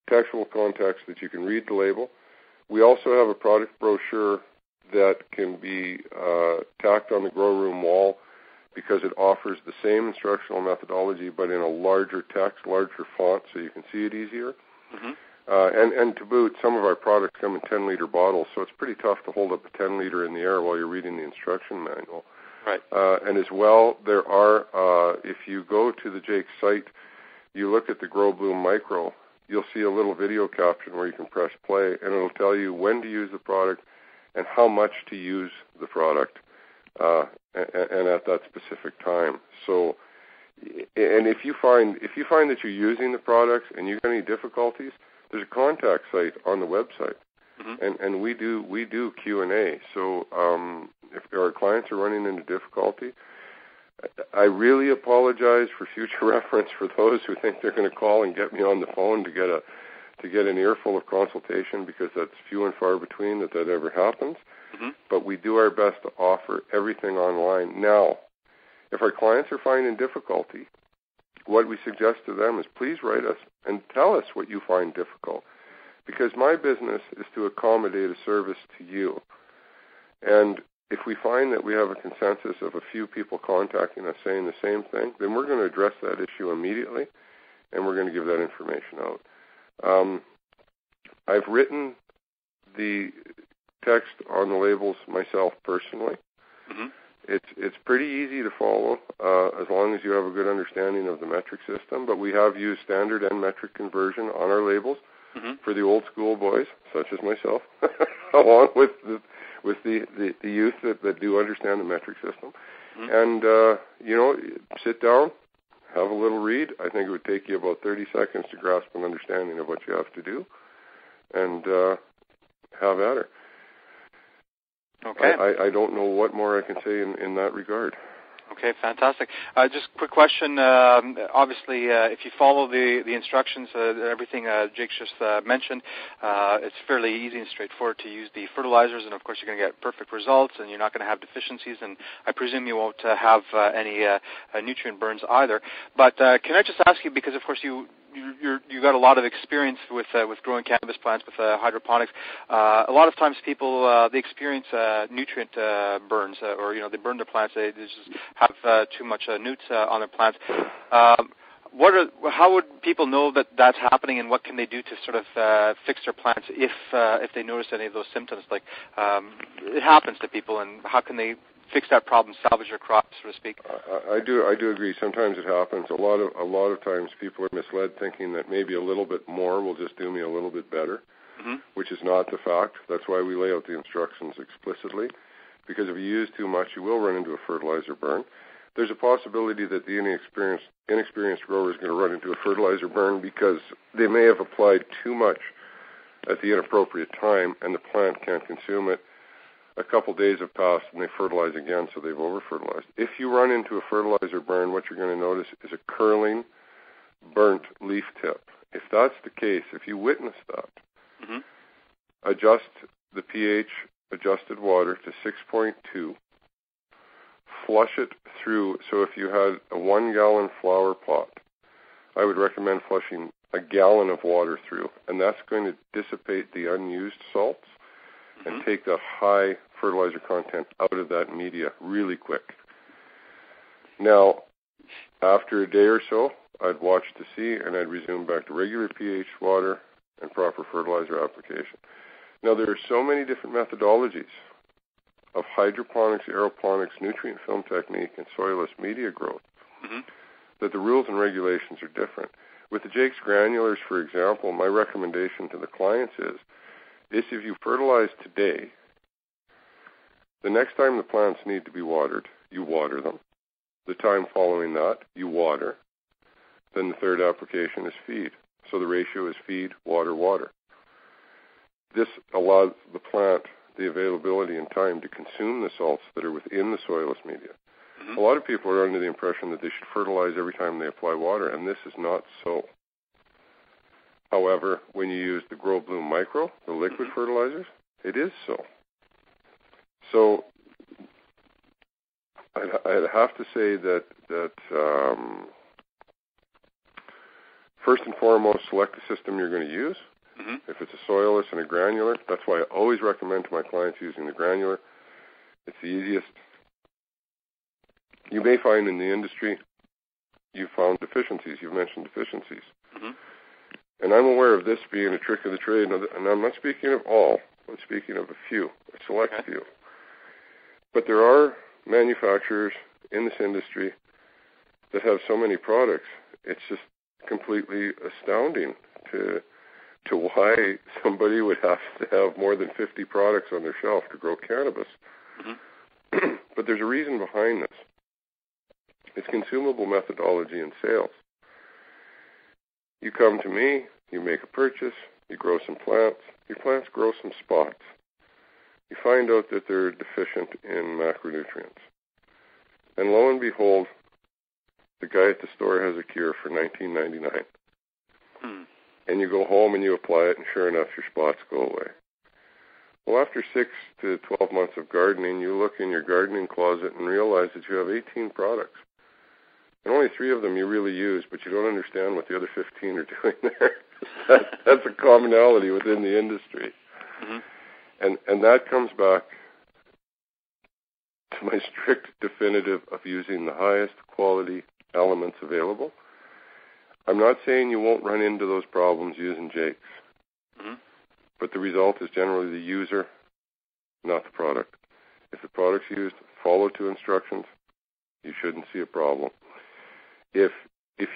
textual context that you can read the label. We also have a product brochure that can be tacked on the grow room wall, because it offers the same instructional methodology but in a larger text, larger font, so you can see it easier. Mm-hmm. And to boot, some of our products come in 10-liter bottles, so it's pretty tough to hold up a 10-liter in the air while you're reading the instruction manual. Right. And as well, there are, if you go to the Jake's site, you look at the Grow Bloom Micro, you'll see a little video caption where you can press play, and it'll tell you when to use the product and how much to use the product. And at that specific time. So, and if you find that you're using the products and you have any difficulties, there's a contact site on the website, mm-hmm. and we do Q&A. So if our clients are running into difficulty, I really apologize for future reference for those who think they're going to call and get me on the phone to get an earful of consultation, because that's few and far between that ever happens. Mm-hmm. But we do our best to offer everything online. Now, if our clients are finding difficulty, what we suggest to them is please write us and tell us what you find difficult, because my business is to accommodate a service to you. And if we find that we have a consensus of a few people contacting us saying the same thing, then we're going to address that issue immediately, and we're going to give that information out. I've written the text on the labels myself personally. Mm-hmm. It's pretty easy to follow as long as you have a good understanding of the metric system, but we have used standard and metric conversion on our labels mm-hmm. for the old school boys, such as myself, along with the youth that do understand the metric system. Mm-hmm. And, sit down, have a little read. I think it would take you about 30 seconds to grasp an understanding of what you have to do, and have at her. Okay. I don't know what more I can say in that regard. Okay, fantastic. Just a quick question. Obviously, if you follow the instructions, everything Jake's just mentioned, it's fairly easy and straightforward to use the fertilizers, and of course you're going to get perfect results, and you're not going to have deficiencies, and I presume you won't have any nutrient burns either. But can I just ask you, because of course you got a lot of experience with growing cannabis plants with hydroponics. A lot of times people they experience nutrient burns, or they burn their plants. They just have too much newts on their plants. How would people know that that's happening, and what can they do to sort of fix their plants if they notice any of those symptoms? Like it happens to people, and how can they fix that problem, salvage your crops, so to speak? I do agree. Sometimes it happens. A lot of times people are misled, thinking that maybe a little bit more will just do me a little bit better, mm-hmm. which is not the fact. That's why we lay out the instructions explicitly, because if you use too much, you will run into a fertilizer burn. There's a possibility that the inexperienced grower is going to run into a fertilizer burn because they may have applied too much at the inappropriate time, and the plant can't consume it. A couple days have passed and they fertilize again, so they've over-fertilized. If you run into a fertilizer burn, what you're going to notice is a curling, burnt leaf tip. If that's the case, if you witness that, mm-hmm. adjust the pH adjusted water to 6.2, flush it through. So if you had a 1-gallon flower pot, I would recommend flushing a gallon of water through, and that's going to dissipate the unused salts and take the high fertilizer content out of that media really quick. Now, after a day or so, I'd watch to see, and I'd resume back to regular pH water and proper fertilizer application. Now, there are so many different methodologies of hydroponics, aeroponics, nutrient film technique, and soilless media growth that the rules and regulations are different. With the Jake's granulars, for example, my recommendation to the clients is if you fertilize today, the next time the plants need to be watered, you water them. The time following that, you water. Then the third application is feed. So the ratio is feed, water, water. This allows the plant the availability and time to consume the salts that are within the soilless media. A lot of people are under the impression that they should fertilize every time they apply water, and this is not so. However, when you use the Grow Bloom Micro, the liquid fertilizers, it is so. So I'd have to say that first and foremost, select the system you're going to use. If it's a soilless and a granular, that's why I always recommend to my clients using the granular. It's the easiest. You may find in the industry you've found deficiencies. You've mentioned deficiencies. And I'm aware of this being a trick of the trade, and I'm not speaking of all. I'm speaking of a few, a select few. But there are manufacturers in this industry that have so many products. It's just completely astounding to why somebody would have to have more than 50 products on their shelf to grow cannabis. But there's a reason behind this. It's consumable methodology and sales. You come to me, you make a purchase, you grow some plants, your plants grow some spots. You find out that they're deficient in macronutrients. And lo and behold, the guy at the store has a cure for $19.99. And you go home and you apply it, and sure enough, your spots go away. Well, after 6 to 12 months of gardening, you look in your gardening closet and realize that you have 18 products. And only 3 of them you really use, but you don't understand what the other 15 are doing there. That's a commonality within the industry. And that comes back to my strict definitive of using the highest quality elements available. I'm not saying you won't run into those problems using Jake's, but the result is generally the user, not the product. If the product's used, follow to instructions, you shouldn't see a problem. If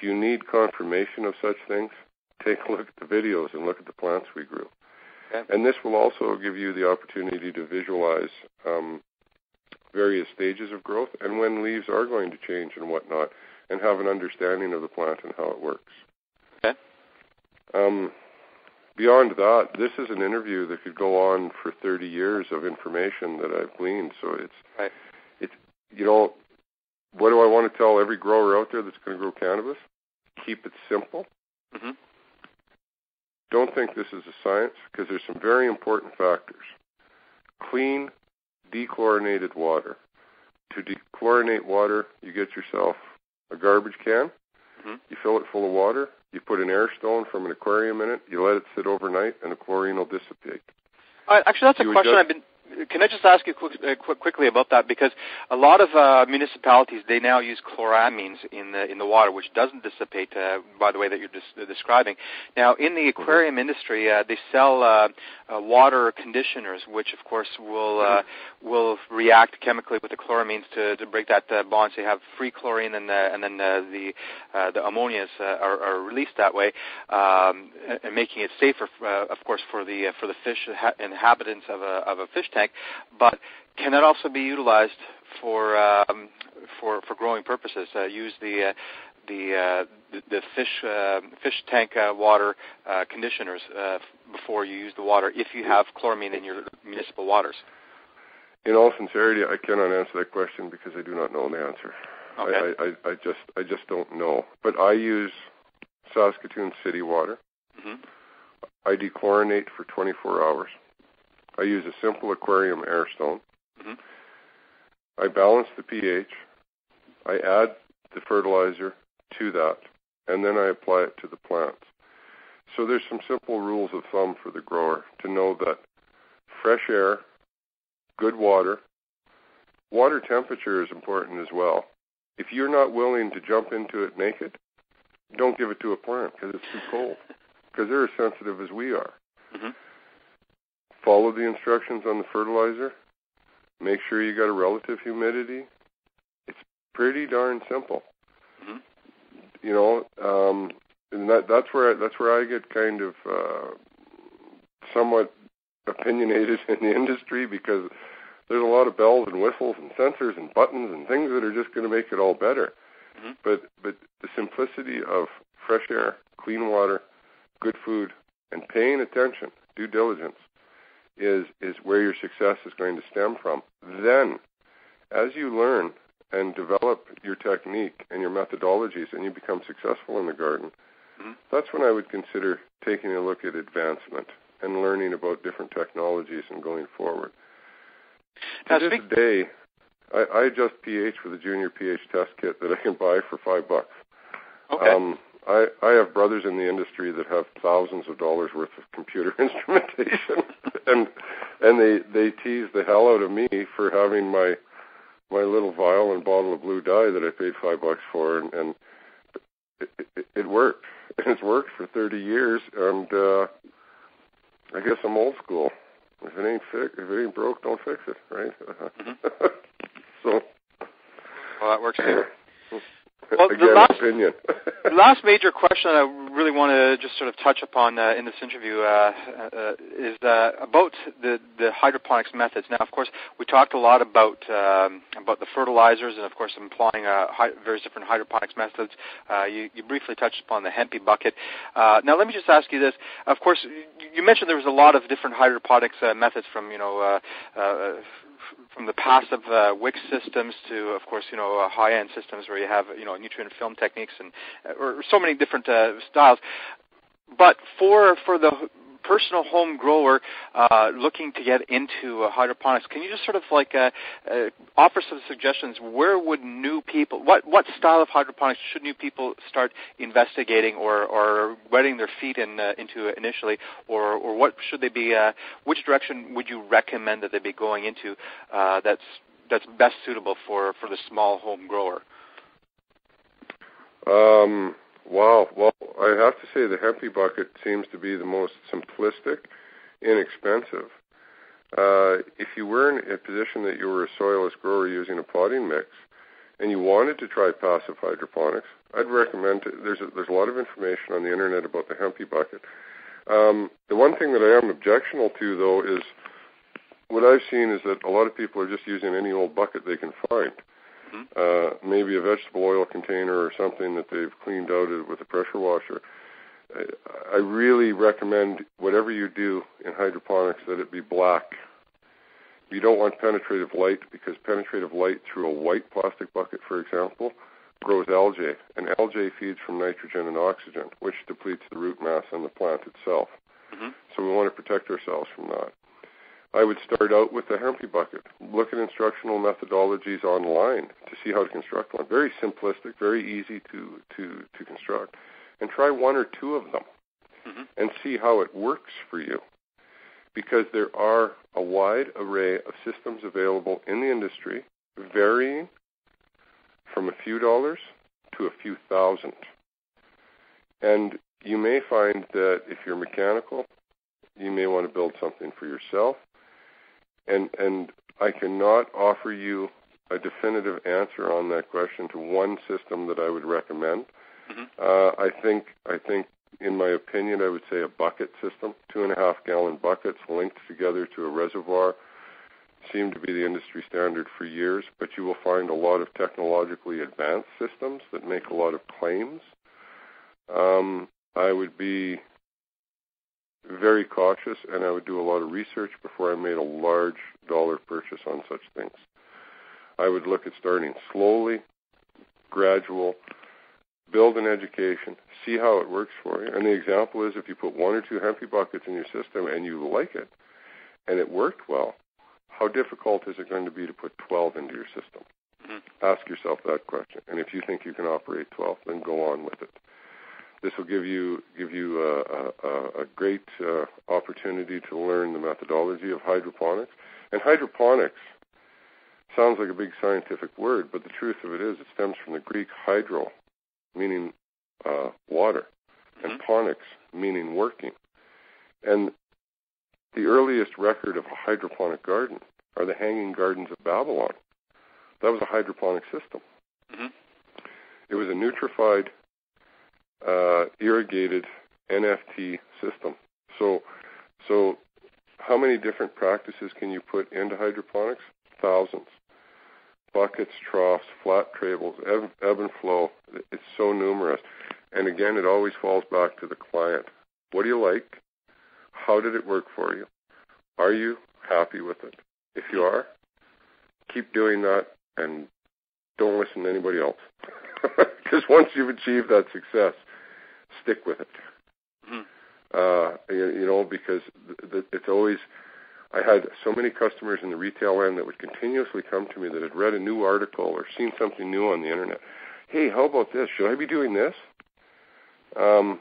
you need confirmation of such things, take a look at the videos and look at the plants we grew. And this will also give you the opportunity to visualize various stages of growth and when leaves are going to change and whatnot, and have an understanding of the plant and how it works. Beyond that, this is an interview that could go on for 30 years of information that I've gleaned. So it's you know, what do I want to tell every grower out there that's going to grow cannabis? Keep it simple. Don't think this is a science, because there's some very important factors. Clean, dechlorinated water. To dechlorinate water, you get yourself a garbage can, you fill it full of water, you put an air stone from an aquarium in it, you let it sit overnight, and the chlorine will dissipate. Actually, that's a question Can I just ask you quickly about that? Because a lot of municipalities, they now use chloramines in the water, which doesn't dissipate by the way that you're describing. Now, in the aquarium industry, they sell water conditioners, which of course will react chemically with the chloramines to break that bond. So you have free chlorine, and then the ammonias are released that way, and making it safer, of course, for the fish inhabitants of a fish tank. But can that also be utilized for growing purposes? Use the fish tank water conditioners before you use the water, if you have chloramine in your municipal waters. In all sincerity, I cannot answer that question because I do not know the answer. Okay. I just don't know. But I use Saskatoon city water. I dechlorinate for 24 hours. I use a simple aquarium air stone. I balance the pH. I add the fertilizer to that, and then I apply it to the plants. So there's some simple rules of thumb for the grower to know that fresh air, good water temperature is important as well. If you're not willing to jump into it naked, don't give it to a plant because it's too cold, because they're as sensitive as we are. Mm-hmm. Follow the instructions on the fertilizer. Make sure you got a relative humidity. It's pretty darn simple. Mm-hmm. You know, and that's where I get kind of somewhat opinionated in the industry, because there's a lot of bells and whistles and sensors and buttons and things that are just going to make it all better. Mm-hmm. But the simplicity of fresh air, clean water, good food, and paying attention, due diligence, is where your success is going to stem from. Then, as you learn and develop your technique and your methodologies and you become successful in the garden, mm-hmm. that's when I would consider taking a look at advancement and learning about different technologies and going forward. To this day, I adjust pH with a junior pH test kit that I can buy for $5. Okay. I have brothers in the industry that have thousands of dollars worth of computer instrumentation, and they tease the hell out of me for having my little vial and bottle of blue dye that I paid $5 for, and it worked. And it's worked for 30 years, and I guess I'm old school. If it ain't broke, don't fix it, right? Mm-hmm. So, well, that works too. Well, the last major question I really want to just sort of touch upon in this interview is about the hydroponics methods. Now, of course, we talked a lot about the fertilizers and, of course, employing various different hydroponics methods. You briefly touched upon the Hempy bucket. Now, let me just ask you this. Of course, you mentioned there was a lot of different hydroponics methods from the passive wick systems to, of course, high-end systems where you have, nutrient film techniques and or so many different styles. But for the personal home grower looking to get into hydroponics, can you just sort of offer some suggestions? Where would new people, what style of hydroponics should new people start investigating or wetting their feet into initially, or what should they be? Which direction would you recommend that they be going into that's best suitable for the small home grower? Wow. Well, I have to say the Hempy bucket seems to be the most simplistic, inexpensive. If you were in a position that you were a soilless grower using a potting mix and you wanted to try passive hydroponics, I'd recommend it. There's a lot of information on the internet about the Hempy bucket. The one thing that I am objectional to, though, is what I've seen is that a lot of people are just using any old bucket they can find. Maybe a vegetable oil container or something that they've cleaned out with a pressure washer. I really recommend whatever you do in hydroponics that it be black. You don't want penetrative light, because penetrative light through a white plastic bucket, for example, grows algae, and algae feeds from nitrogen and oxygen, which depletes the root mass and the plant itself. Mm-hmm. So we want to protect ourselves from that. I would start out with the Hempy bucket. Look at instructional methodologies online to see how to construct one. Very simplistic, very easy to construct. And try one or two of them mm-hmm. and see how it works for you. Because there are a wide array of systems available in the industry, varying from a few dollars to a few thousand. And you may find that if you're mechanical, you may want to build something for yourself. And I cannot offer you a definitive answer on that question to one system that I would recommend. Mm-hmm. I think, in my opinion, I would say a bucket system, 2.5-gallon buckets linked together to a reservoir, seem to be the industry standard for years. But you will find a lot of technologically advanced systems that make a lot of claims. I would be very cautious, and I would do a lot of research before I made a large dollar purchase on such things. I would look at starting slowly, gradual, build an education, see how it works for you. And the example is if you put 1 or 2 Hempy buckets in your system and you like it, and it worked well, how difficult is it going to be to put 12 into your system? Mm-hmm. Ask yourself that question. And if you think you can operate 12, then go on with it. This will give you a great opportunity to learn the methodology of hydroponics. And hydroponics sounds like a big scientific word, but the truth of it is it stems from the Greek hydro, meaning water, and ponics, meaning working. And the earliest record of a hydroponic garden are the Hanging Gardens of Babylon. That was a hydroponic system. It was a nutrified, irrigated NFT system. So how many different practices can you put into hydroponics? Thousands. Buckets, troughs, flat tables, ebb and flow. It's so numerous. And again, it always falls back to the client. What do you like? How did it work for you? Are you happy with it? If you are, keep doing that and don't listen to anybody else. Because once you've achieved that success, stick with it. Because it's always, I had so many customers in the retail end that would continuously come to me that had read a new article or seen something new on the internet. Hey, how about this? Should I be doing this? And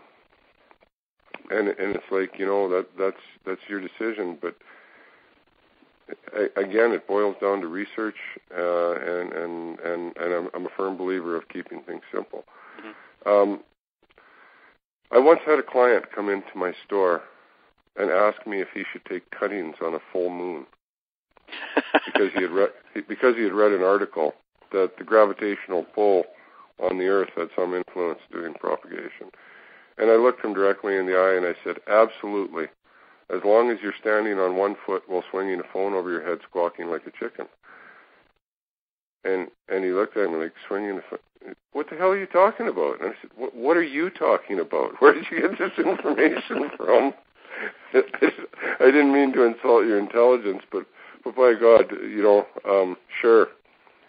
it's like, that's your decision. But again, it boils down to research, and I'm a firm believer of keeping things simple. I once had a client come into my store and ask me if he should take cuttings on a full moon because he had read an article that the gravitational pull on the earth had some influence doing propagation. And I looked him directly in the eye and I said, absolutely, as long as you're standing on one foot while swinging a phone over your head squawking like a chicken. And he looked at me like, swinging a phone. What the hell are you talking about? And I said, what are you talking about? Where did you get this information from? I didn't mean to insult your intelligence, but by God, sure,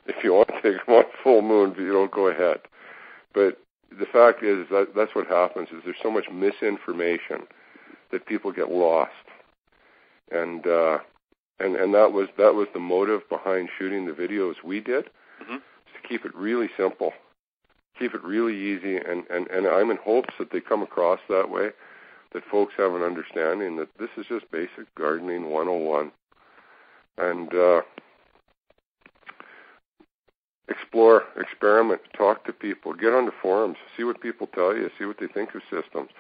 if you want to take them on full moon, go ahead. But the fact is that's what happens is there's so much misinformation that people get lost. And that was the motive behind shooting the videos we did, to keep it really simple, keep it really easy, and I'm in hopes that they come across that way, that folks have an understanding that this is just basic gardening 101. And explore, experiment, talk to people, get onto forums, see what people tell you, see what they think of systems.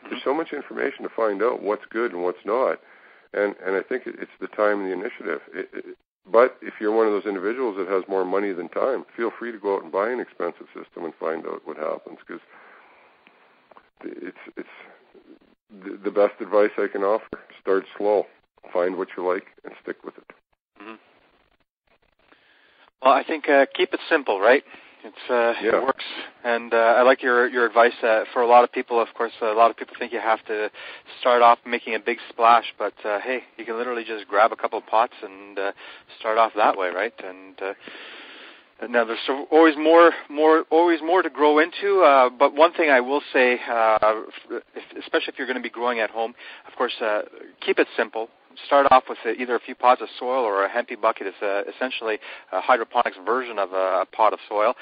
There's so much information to find out what's good and what's not. And I think it's the time and the initiative. But if you're one of those individuals that has more money than time, feel free to go out and buy an expensive system and find out what happens, because it's the best advice I can offer. Start slow, find what you like, and stick with it. Well, I think keep it simple, right? It works, and I like your advice. For a lot of people, of course, a lot of people think you have to start off making a big splash, but hey, you can literally just grab a couple of pots and start off that way, right? And now there's always more to grow into. But one thing I will say, especially if you're going to be growing at home, of course, keep it simple. Start off with either a few pots of soil or a hempy bucket. Is essentially a hydroponics version of a pot of soil.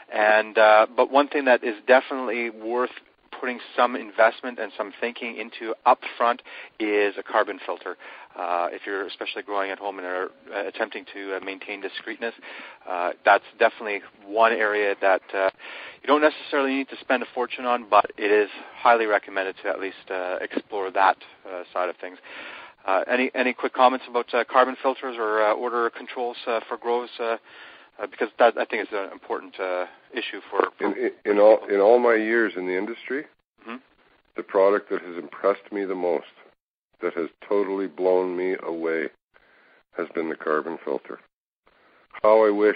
And but one thing that is definitely worth putting some investment and some thinking into up front is a carbon filter. If you're especially growing at home and are attempting to maintain discreetness, that's definitely one area that you don't necessarily need to spend a fortune on, but it is highly recommended to at least explore that side of things. Any quick comments about carbon filters or odor controls for grows? Because that, I think, is an important issue for in all my years in the industry, the product that has impressed me the most, that has totally blown me away, has been the carbon filter. How I wish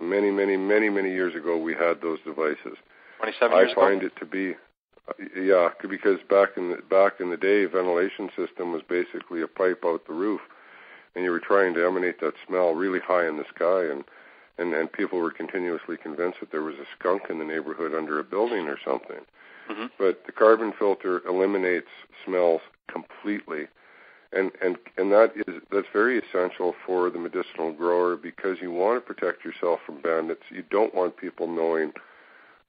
many years ago we had those devices. 27 years ago? I find it to be. Yeah, because back in the day, ventilation system was basically a pipe out the roof, and you were trying to emanate that smell really high in the sky, and people were continuously convinced that there was a skunk in the neighborhood under a building or something. But the carbon filter eliminates smells completely, and that's very essential for the medicinal grower, because you want to protect yourself from bandits. You don't want people knowing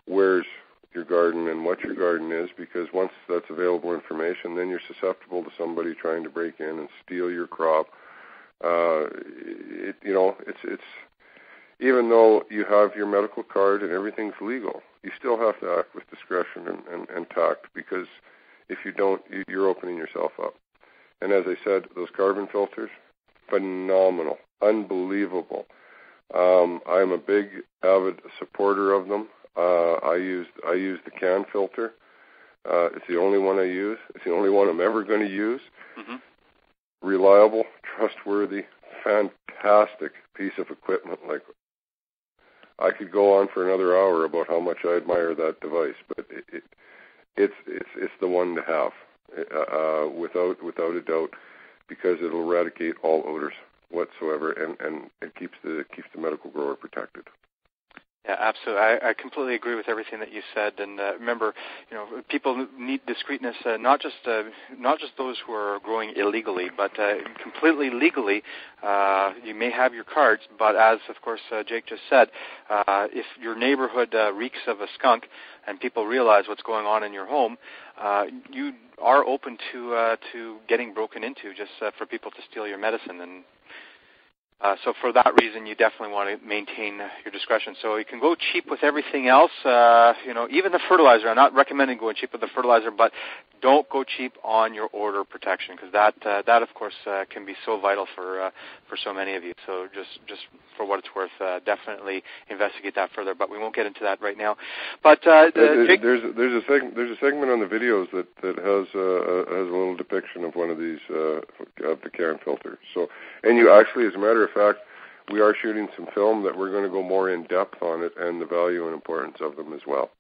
where's your garden and what your garden is, because once that's available information, then you're susceptible to somebody trying to break in and steal your crop. It's even though you have your medical card and everything's legal, you still have to act with discretion and tact, because if you don't, you're opening yourself up. And as I said, those carbon filters, phenomenal, unbelievable. I'm a big, avid supporter of them. I use the can filter. It's the only one I use. It's the only one I'm ever going to use. Mm-hmm. Reliable, trustworthy, fantastic piece of equipment. Like, I could go on for another hour about how much I admire that device, but it's the one to have, without a doubt, because it'll eradicate all odors whatsoever, and it keeps the medical grower protected. Yeah, absolutely. I completely agree with everything that you said. And remember, people need discreetness, not just those who are growing illegally, but completely legally. You may have your cards, but as, of course, Jake just said, if your neighborhood reeks of a skunk and people realize what's going on in your home, you are open to getting broken into just for people to steal your medicine. And so for that reason, you definitely want to maintain your discretion. So you can go cheap with everything else, even the fertilizer. I'm not recommending going cheap with the fertilizer, but don't go cheap on your odor protection, because that of course can be so vital for so many of you. So just for what it's worth, definitely investigate that further. But we won't get into that right now. But Jake, there's a segment on the videos that has a little depiction of one of these of the can filter. So, and you actually, as a matter of fact, we are shooting some film that we're going to go more in depth on it and the value and importance of them as well.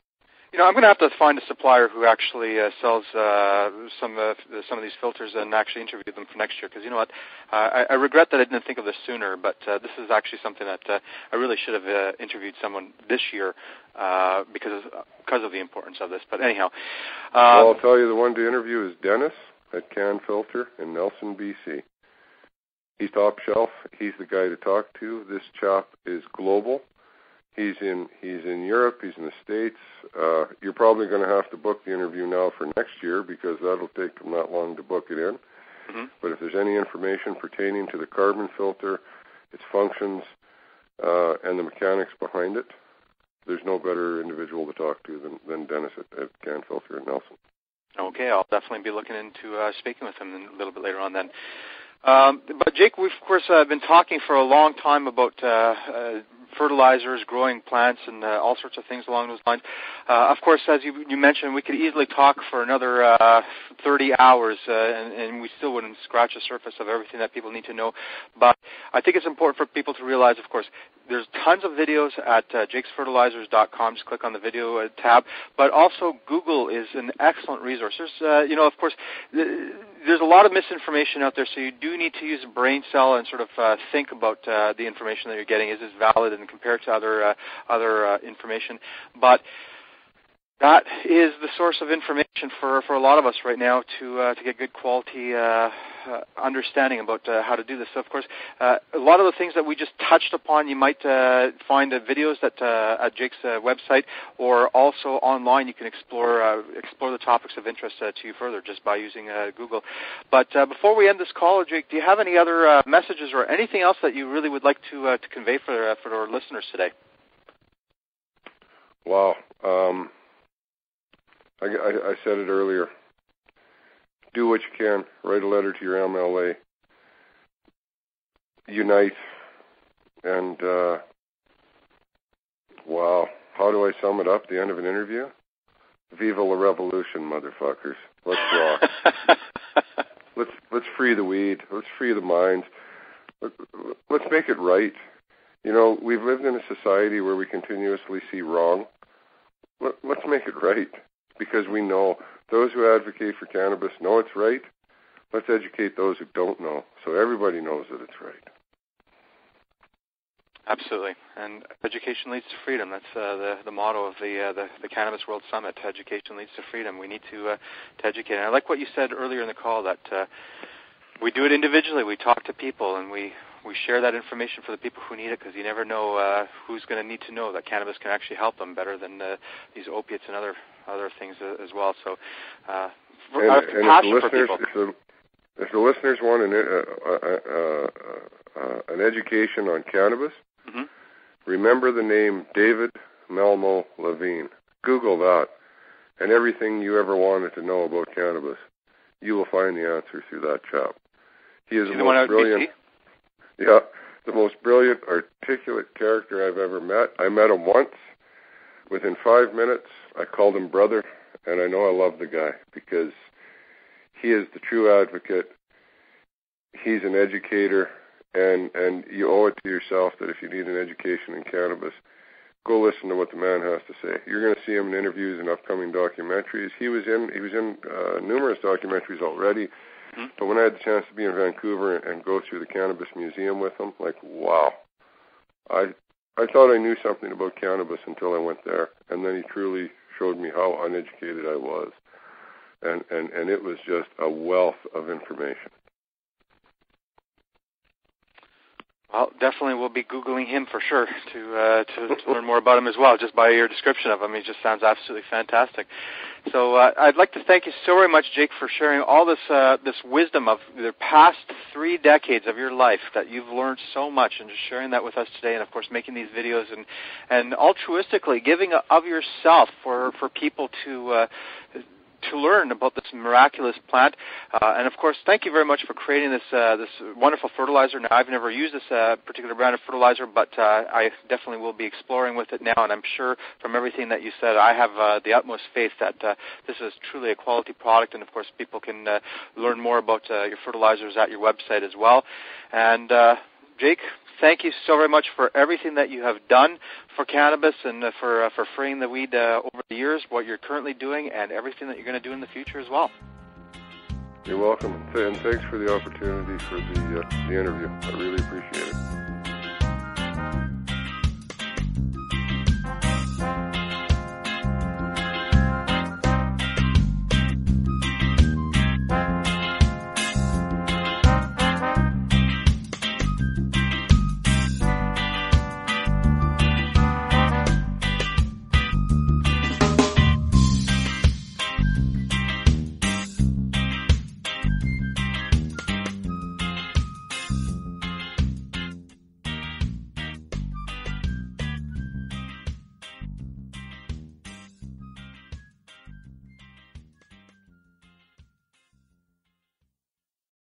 I'm going to have to find a supplier who actually sells some of these filters and actually interview them for next year, because you know what, I regret that I didn't think of this sooner, but this is actually something that I really should have interviewed someone this year because of the importance of this. But anyhow. Well, I'll tell you, the one to interview is Dennis at Can Filter in Nelson, BC. He's top shelf. He's the guy to talk to. This chap is global. He's in Europe. He's in the States. You're probably going to have to book the interview now for next year, because that'll take him that long to book it in. Mm-hmm. But if there's any information pertaining to the carbon filter, its functions, and the mechanics behind it, there's no better individual to talk to than Dennis at Can Filter in Nelson. Okay, I'll definitely be looking into speaking with him a little bit later on then. But Jake, we've of course been talking for a long time about fertilizers, growing plants, and all sorts of things along those lines. Of course, as you mentioned, we could easily talk for another 30 hours, and we still wouldn't scratch the surface of everything that people need to know. But I think it's important for people to realize, of course, there's tons of videos at jakesfertilizers.com. Just click on the video tab. But also, Google is an excellent resource. There's, of course, there's a lot of misinformation out there, so you do need to use a brain cell and sort of think about the information that you're getting. Is this valid and compared to other information? But that is the source of information for a lot of us right now to get good quality understanding about how to do this. So, of course, a lot of the things that we just touched upon, you might find videos at Jake's website, or also online. You can explore the topics of interest to you further just by using Google. But before we end this call, Jake, do you have any other messages or anything else that you really would like to convey for our listeners today? Wow. I said it earlier. Do what you can. Write a letter to your MLA. Unite. And, wow. How do I sum it up at the end of an interview? Viva la revolution, motherfuckers. Let's rock. Let's free the weed. Let's free the minds. Let's make it right. We've lived in a society where we continuously see wrong. Let's make it right. Because we know those who advocate for cannabis know it's right. Let's educate those who don't know, so everybody knows that it's right. Absolutely, and education leads to freedom. That's the motto of the Cannabis World Summit. Education leads to freedom. We need to educate. And I like what you said earlier in the call, that we do it individually. We talk to people, and we we share that information for the people who need it, because you never know who's going to need to know that cannabis can actually help them better than these opiates and other things as well. So, passion for people. If the listeners want an education on cannabis, remember the name David Melmo Levine. Google that, and everything you ever wanted to know about cannabis, you will find the answer through that chap. He is the most brilliant. Yeah, the most brilliant, articulate character I've ever met. I met him once. Within 5 minutes, I called him brother, and I know I love the guy because he is the true advocate. He's an educator, and you owe it to yourself that if you need an education in cannabis, go listen to what the man has to say. You're going to see him in interviews and upcoming documentaries. He was in numerous documentaries already. But when I had the chance to be in Vancouver and go through the Cannabis Museum with him, like, wow. I thought I knew something about cannabis until I went there, and then he truly showed me how uneducated I was. And it was just a wealth of information. Well, definitely we'll be Googling him for sure to learn more about him as well, just by your description of him. He just sounds absolutely fantastic. So I'd like to thank you so very much, Jake, for sharing all this wisdom of the past 3 decades of your life, that you've learned so much, and just sharing that with us today, and, of course, making these videos and altruistically giving of yourself for people to learn about this miraculous plant. And, of course, thank you very much for creating this wonderful fertilizer. Now, I've never used this particular brand of fertilizer, but I definitely will be exploring with it now, and I'm sure from everything that you said, I have the utmost faith that this is truly a quality product, and, of course, people can learn more about your fertilizers at your website as well. And, Jake, thank you so very much for everything that you have done for cannabis and for freeing the weed over the years, what you're currently doing, and everything that you're going to do in the future as well. You're welcome, and thanks for the opportunity for the interview. I really appreciate it.